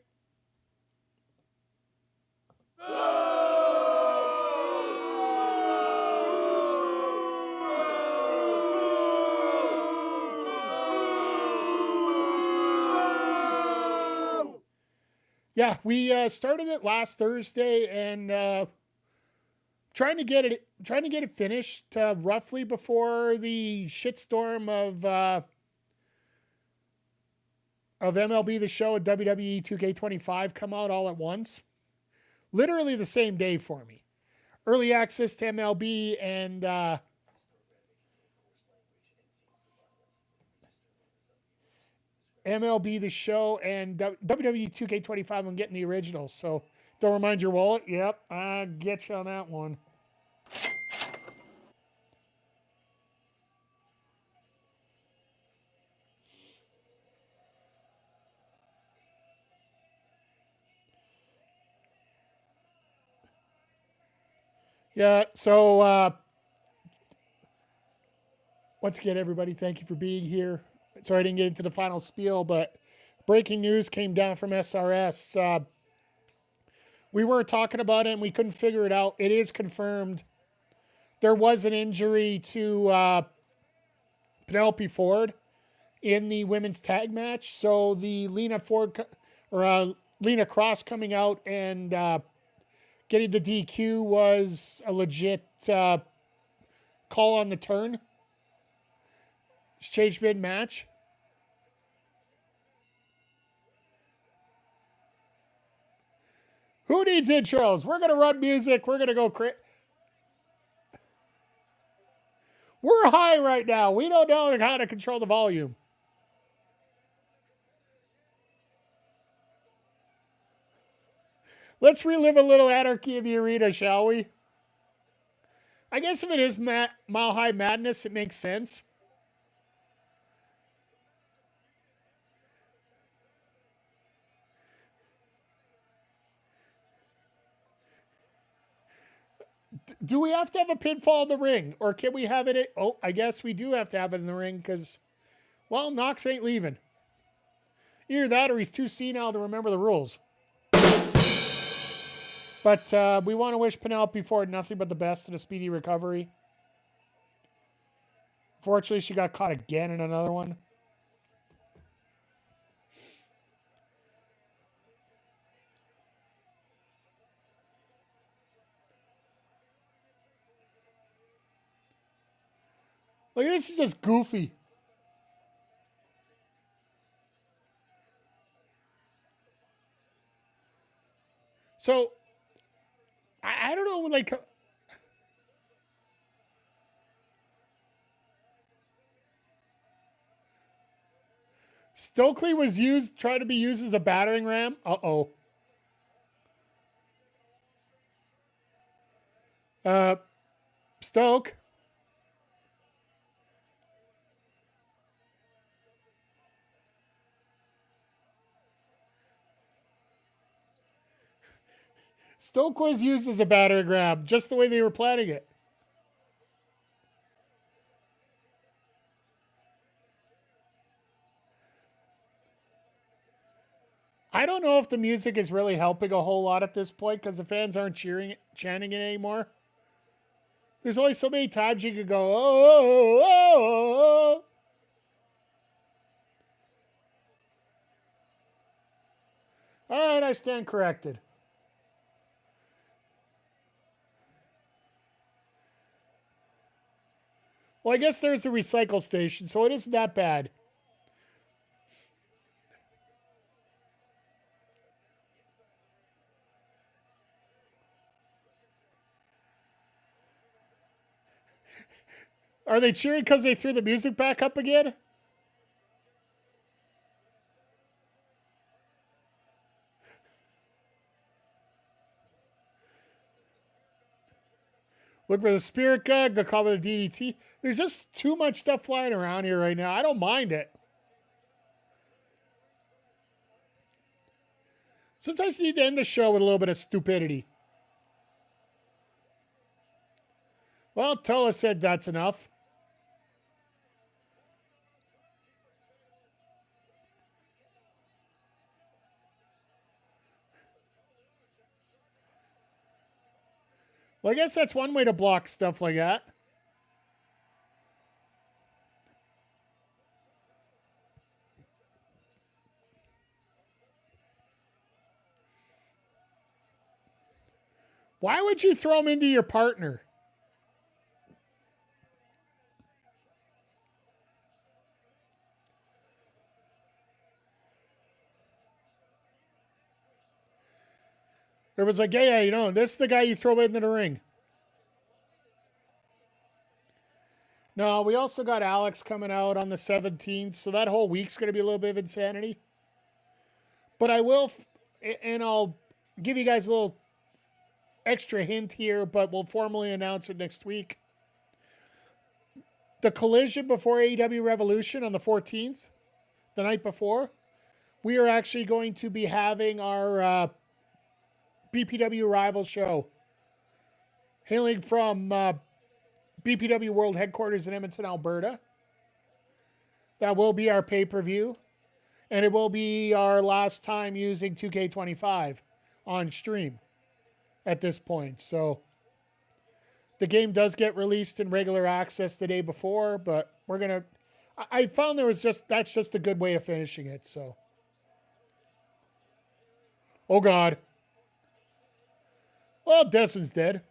Yeah, we started it last Thursday and trying to get it finished roughly before the shitstorm of MLB The Show and WWE 2K25 come out all at once. Literally the same day for me. Early access to MLB and MLB The Show and WWE 2K25. I'm getting the originals, so don't remind your wallet. Yep, I get you on that one. Yeah, so once again, everybody, thank you for being here. Sorry I didn't get into the final spiel, but breaking news came down from SRS. We were talking about it and we couldn't figure it out. It is confirmed. There was an injury to Penelope Ford in the women's tag match. So the Lena Cross coming out and getting the DQ was a legit call on the turn. It's changed mid-match. Who needs intros? We're going to run music. We're going to go crazy. We're high right now. We don't know how to control the volume. Let's relive a little anarchy in the arena, shall we? I guess if it is Mile High Madness, it makes sense. Do we have to have a pinfall in the ring? Or can we have it? Oh, I guess we do have to have it in the ring because, well, Knox ain't leaving. Either that or he's too senile to remember the rules. But we want to wish Penelope Ford nothing but the best and a speedy recovery. Unfortunately, she got caught again in another one. Like, this is just goofy. So, I don't know, like... Stokely was trying to be used as a battering ram. Uh-oh. Stoke. Stoke was used as a battering ram, just the way they were planning it. I don't know if the music is really helping a whole lot at this point because the fans aren't chanting it anymore. There's only so many times you could go, oh, oh, oh. All right, I stand corrected. Well, I guess there's a recycle station, so it isn't that bad. Are they cheering because they threw the music back up again? Look for the spirit gun, go call with the DDT. There's just too much stuff flying around here right now. I don't mind it. Sometimes you need to end the show with a little bit of stupidity. Well, Toa said that's enough. Well, I guess that's one way to block stuff like that. Why would you throw him into your partner? It was like, yeah, you know, this is the guy you throw into the ring. No, we also got Alex coming out on the 17th, so that whole week's going to be a little bit of insanity. But I will, and I'll give you guys a little extra hint here, but we'll formally announce it next week. The Collision before AEW Revolution on the 14th, the night before, we are actually going to be having our BPW Rival show, hailing from BPW World Headquarters in Edmonton, Alberta. That will be our pay-per-view, and it will be our last time using 2K25 on stream at this point. So the game does get released in regular access the day before, but we're going to... I found that's just a good way of finishing it, so... Oh, God. Well, Desmond's dead.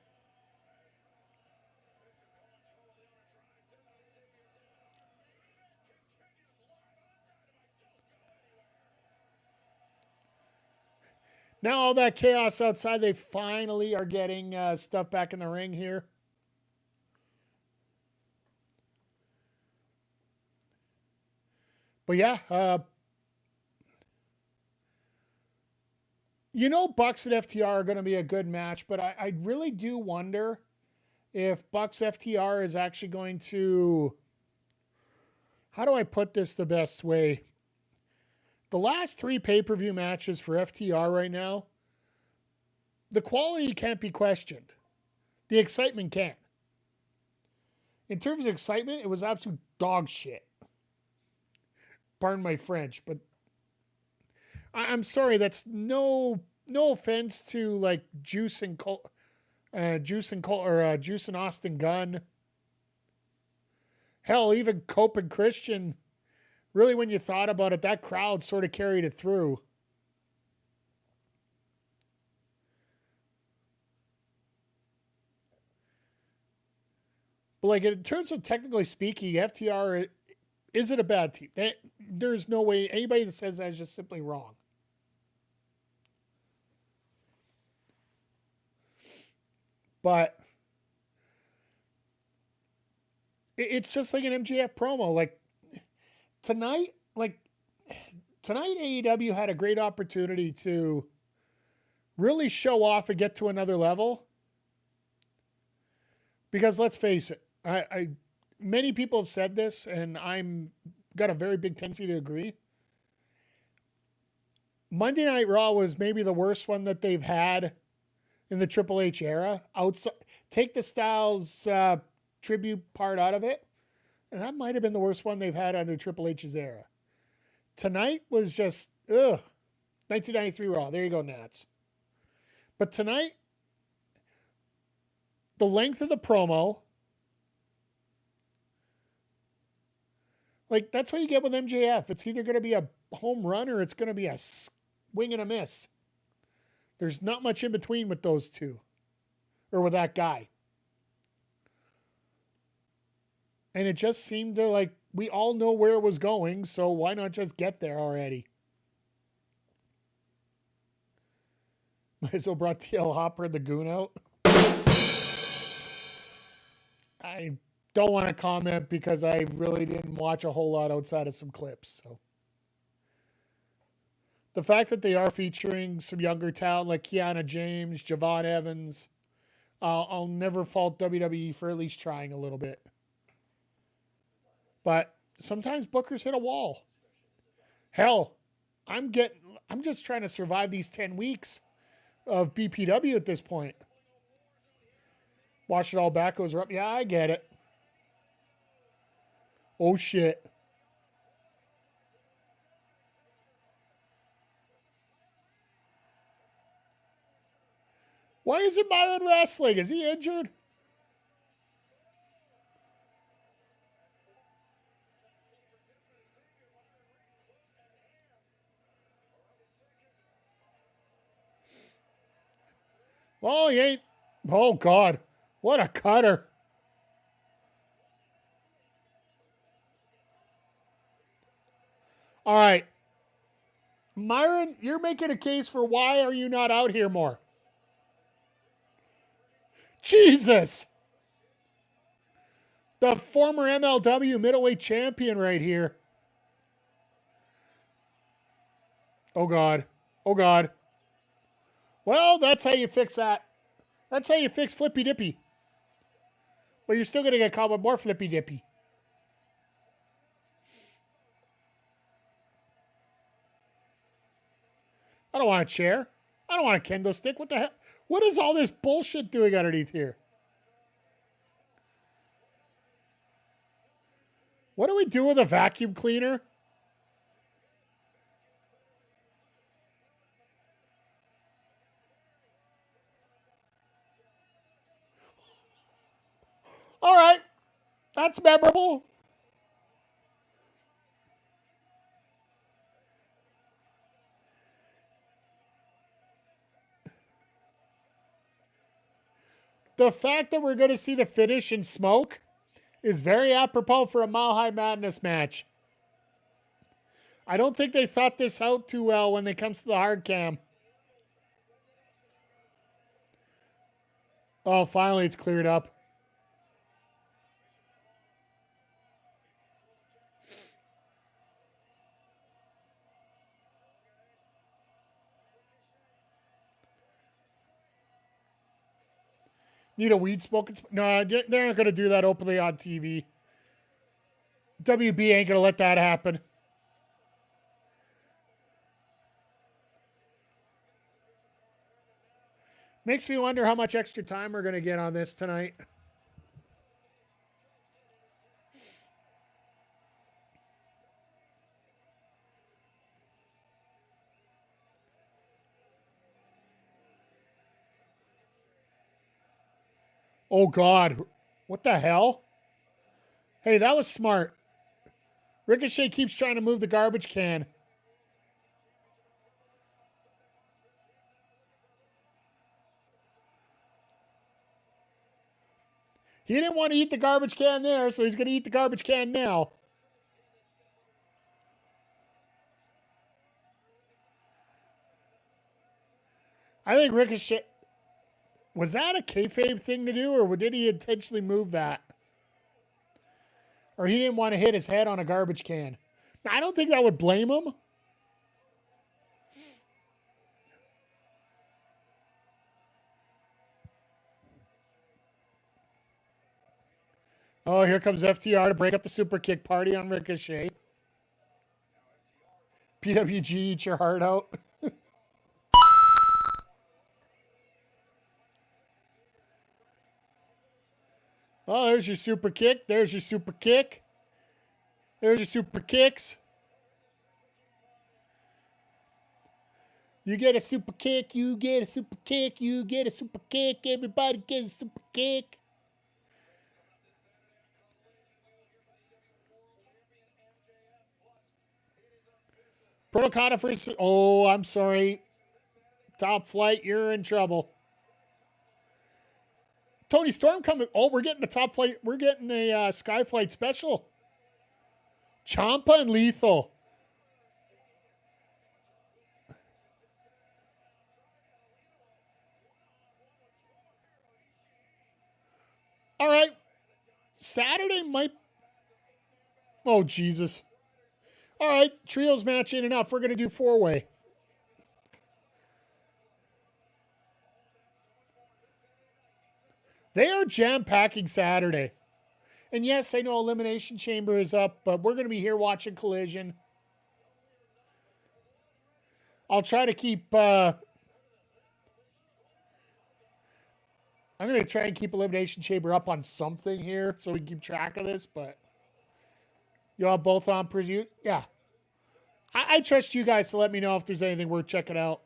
Now all that chaos outside, they finally are getting stuff back in the ring here. But yeah, Bucks and FTR are going to be a good match, but I really do wonder if Bucks FTR is actually going to, how do I put this the best way? The last 3 pay-per-view matches for FTR right now, the quality can't be questioned. The excitement can. In terms of excitement, it was absolute dog shit. Pardon my French, but I'm sorry. That's no offense to like Juice and Austin Gunn. Hell, even Cope and Christian. Really, when you thought about it, that crowd sort of carried it through. But like in terms of technically speaking, FTR isn't a bad team. There's no way anybody that says that is just simply wrong. But it's just like an MJF promo. Like tonight AEW had a great opportunity to really show off and get to another level. Because let's face it, many people have said this, and I'm got a very big tendency to agree. Monday Night Raw was maybe the worst one that they've had in the Triple H era. Take the Styles tribute part out of it, and that might have been the worst one they've had under Triple H's era. Tonight was just, 1993 Raw. There you go, Nats. But tonight, the length of the promo, like, that's what you get with MJF. It's either going to be a home run or it's going to be a swing and a miss. There's not much in between with those two. Or with that guy. And it just seemed to, like, we all know where it was going, so why not just get there already? Might as well brought TL Hopper and the Goon out. I don't want to comment because I really didn't watch a whole lot outside of some clips. So the fact that they are featuring some younger talent like Kiana James, Javon Evans, I'll never fault WWE for at least trying a little bit. But sometimes bookers hit a wall. Hell, I'm just trying to survive these 10 weeks of BPW at this point. Watch it all back, goes up. Yeah, I get it. Oh, shit. Why is it Myron wrestling? Is he injured? Well, he ain't. Oh, God. What a cutter. All right. Myron, you're making a case for why are you not out here more? Jesus. The former MLW middleweight champion right here. Oh, God. Oh, God. Well, that's how you fix that. That's how you fix Flippy Dippy. But you're still going to get caught with more Flippy Dippy. I don't want a chair. I don't want a kendo stick. What the hell? What is all this bullshit doing underneath here? What do we do with a vacuum cleaner? All right. That's memorable. The fact that we're going to see the finish in smoke is very apropos for a Mile High Madness match. I don't think they thought this out too well when it comes to the hard cam. Oh, finally it's cleared up. Need a weed smoking? No, they're not going to do that openly on TV. WB ain't going to let that happen. Makes me wonder how much extra time we're going to get on this tonight. Oh, God. What the hell? Hey, that was smart. Ricochet keeps trying to move the garbage can. He didn't want to eat the garbage can there, so he's going to eat the garbage can now. I think Ricochet... Was that a kayfabe thing to do, or did he intentionally move that? Or he didn't want to hit his head on a garbage can. I don't think that would blame him. Oh, here comes FTR to break up the super kick party on Ricochet. PWG, eat your heart out. Oh, there's your super kick. There's your super kick. There's your super kicks. You get a super kick. You get a super kick. You get a super kick. Everybody gets a super kick. Protocol first. Oh, I'm sorry. Top Flight, you're in trouble. Tony Storm coming. Oh, we're getting the Top Flight. We're getting a Skyflight special. Ciampa and Lethal. All right. Saturday might. Oh, Jesus. All right. Trios match ain't enough. We're going to do four-way. They are jam-packing Saturday. And yes, I know Elimination Chamber is up, but we're going to be here watching Collision. I'll try to keep... I'm going to try and keep Elimination Chamber up on something here so we can keep track of this, but... Y'all both on Pursuit? Yeah. I trust you guys to let me know if there's anything worth checking out.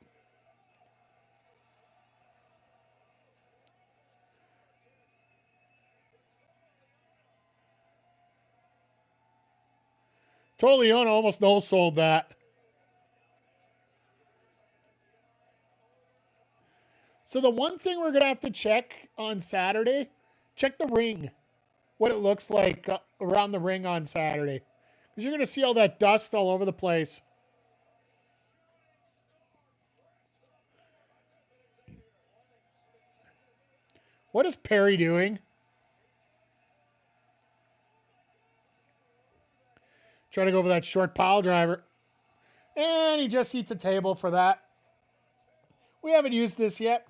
Toleone almost no-sold that. So the one thing we're going to have to check on Saturday, check the ring. What it looks like around the ring on Saturday. Because you're going to see all that dust all over the place. What is Perry doing? Trying to go over that short pile driver. And he just eats a table for that. We haven't used this yet.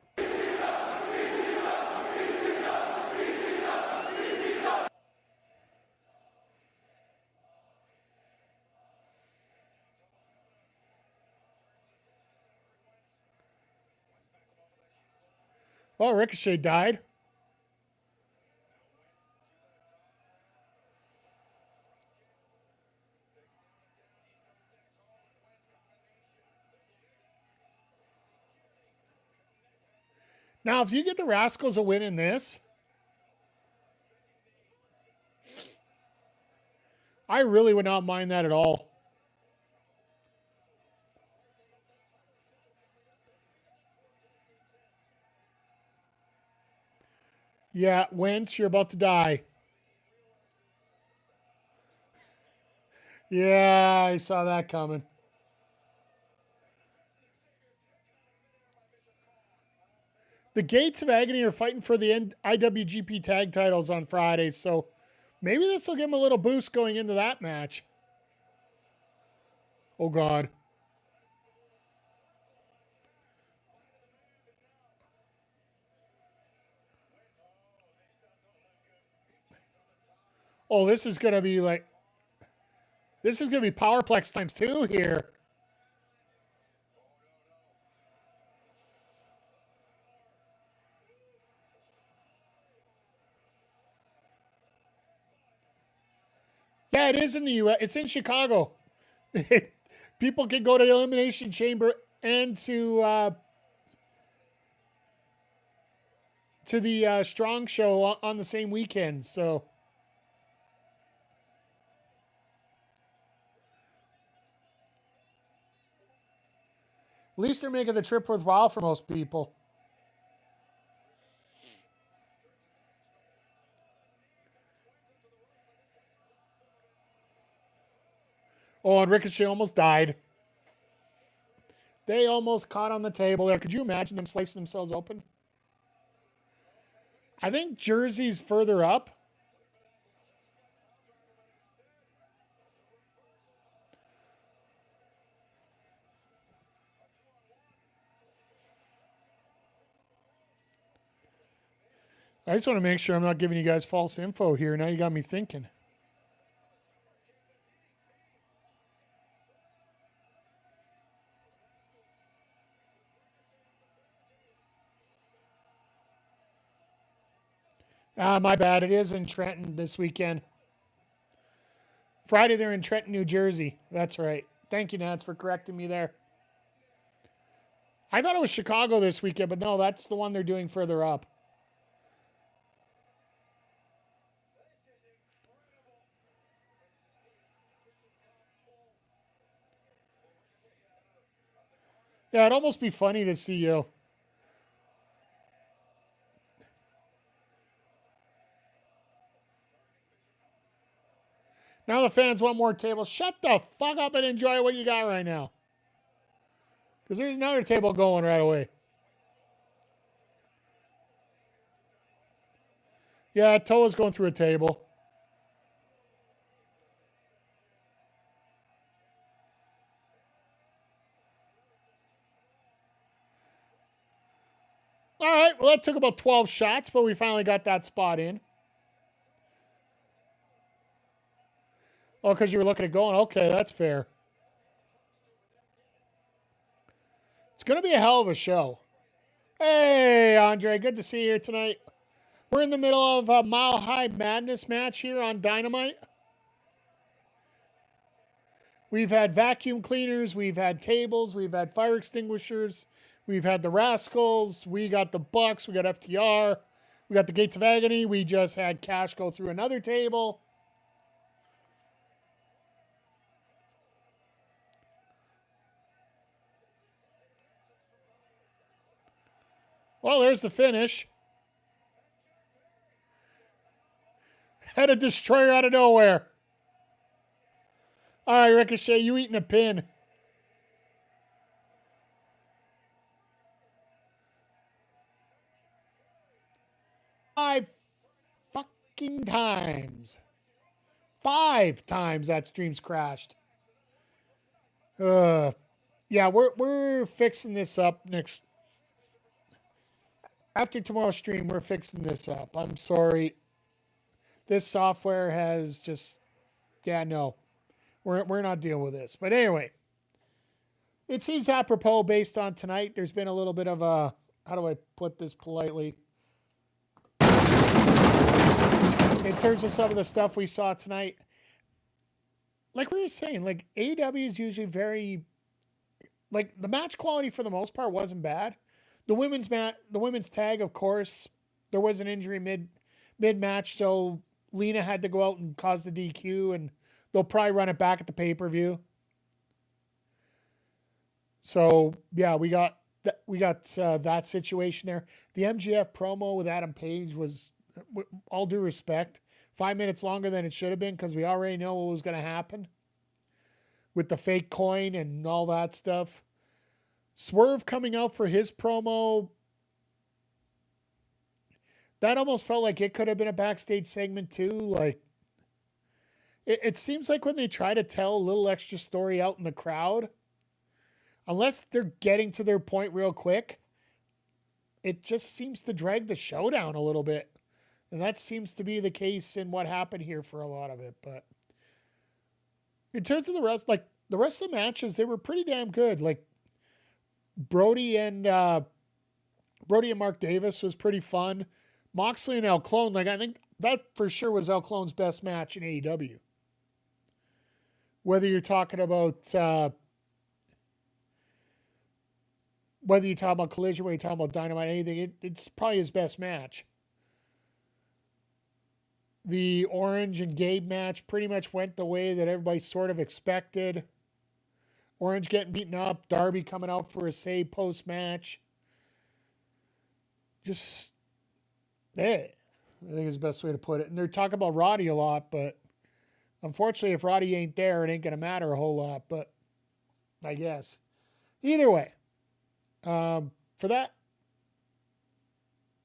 Oh, Ricochet died. Now, if you get the Rascals a win in this, I really would not mind that at all. Yeah, Wentz, you're about to die. Yeah, I saw that coming. The Gates of Agony are fighting for the IWGP tag titles on Friday, so maybe this will give them a little boost going into that match. Oh, God. Oh, this is going to be like... This is going to be Powerplex times 2 here. Yeah, it is in the U.S. It's in Chicago. People can go to the Elimination Chamber and to the Strong Show on the same weekend. So, at least they're making the trip worthwhile for most people. Oh, and Ricochet almost died. They almost caught on the table there. Could you imagine them slicing themselves open? I think Jersey's further up. I just want to make sure I'm not giving you guys false info here. Now you got me thinking. My bad. It is in Trenton this weekend. Friday, they're in Trenton, New Jersey. That's right. Thank you, Nats, for correcting me there. I thought it was Chicago this weekend, but no, that's the one they're doing further up. Yeah, it'd almost be funny to see you. Now the fans want more tables. Shut the fuck up and enjoy what you got right now. Because there's another table going right away. Yeah, Toa's going through a table. All right, well, that took about 12 shots, but we finally got that spot in. Oh, because you were looking at going. Okay, that's fair. It's going to be a hell of a show. Hey, Andre, good to see you here tonight. We're in the middle of a Mile High Madness match here on Dynamite. We've had vacuum cleaners, we've had tables, we've had fire extinguishers, we've had the Rascals, we got the Bucks, we got FTR, we got the Gates of Agony, we just had Cash go through another table. Well, there's the finish. Had a destroyer out of nowhere. All right, Ricochet, you eating a pin. Five fucking times. 5 times that stream's crashed. Yeah, we're fixing this up next. After tomorrow's stream, we're fixing this up. I'm sorry. This software has just, yeah, no. We're not dealing with this. But anyway, it seems apropos based on tonight. There's been a little bit of a, how do I put this politely? In terms of some of the stuff we saw tonight, like we were saying, like AEW is usually very, like the match quality for the most part wasn't bad. The women's tag, of course, there was an injury mid match, so Lena had to go out and cause the DQ, and they'll probably run it back at the pay-per-view. So yeah, we got that situation there. The MGF promo with Adam Page was, with all due respect, 5 minutes longer than it should have been because we already know what was going to happen with the fake coin and all that stuff. Swerve coming out for his promo, that almost felt like it could have been a backstage segment too. Like, it seems like when they try to tell a little extra story out in the crowd, unless they're getting to their point real quick, it just seems to drag the show down a little bit. And that seems to be the case in what happened here for a lot of it. But in terms of the rest of the matches, they were pretty damn good. Like Brody and Mark Davis was pretty fun. Moxley and El Clone, like I think that for sure was El Clone's best match in AEW. Whether you're talking about Collision, whether you're talking about Dynamite, anything, it's probably his best match. The Orange and Gabe match pretty much went the way that everybody sort of expected. Orange getting beaten up, Darby coming out for a save post-match. Just, I think is the best way to put it. And they're talking about Roddy a lot, but unfortunately, if Roddy ain't there, it ain't going to matter a whole lot, but I guess. Either way, for that,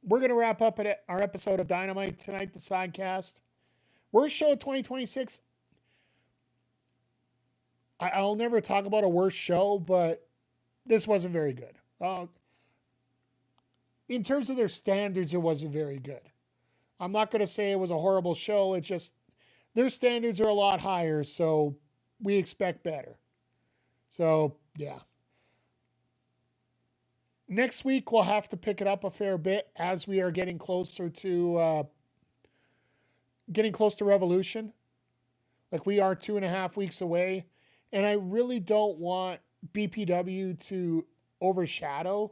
we're going to wrap up our episode of Dynamite tonight, the Sidecast. Worst show of 2026. I'll never talk about a worst show, but this wasn't very good. In terms of their standards, it wasn't very good. I'm not going to say it was a horrible show. It's just their standards are a lot higher, so we expect better. So, yeah. Next week, we'll have to pick it up a fair bit as we are getting closer to Revolution. Like we are 2.5 weeks away. And I really don't want BPW to overshadow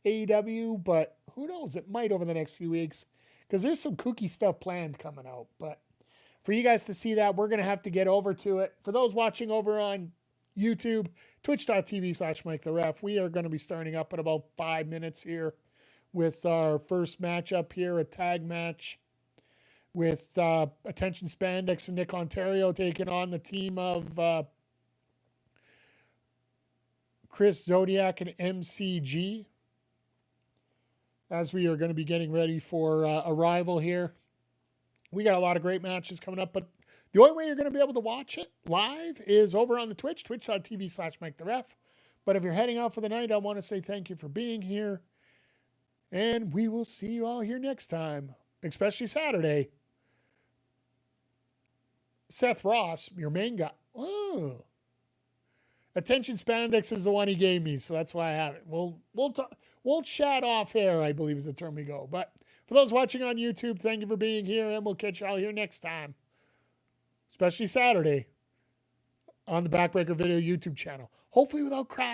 AEW, but who knows? It might over the next few weeks because there's some kooky stuff planned coming out. But for you guys to see that, we're going to have to get over to it. For those watching over on YouTube, twitch.tv/MikeTheRef, we are going to be starting up in about 5 minutes here with our first matchup here, a tag match with Attention Spandex and Nick Ontario taking on the team of Chris Zodiac and MCG, as we are going to be getting ready for Arrival here. We got a lot of great matches coming up, but the only way you're going to be able to watch it live is over on the Twitch, twitch.tv/MikeTheRef. But if you're heading out for the night, I want to say thank you for being here. And we will see you all here next time, especially Saturday. Seth Ross, your main guy. Oh. Attention Spandex is the one he gave me, so that's why I have it. We'll chat off air, I believe is the term we go. But for those watching on YouTube, thank you for being here, and we'll catch y'all here next time, especially Saturday, on the Backbreaker Video YouTube channel. Hopefully without crash.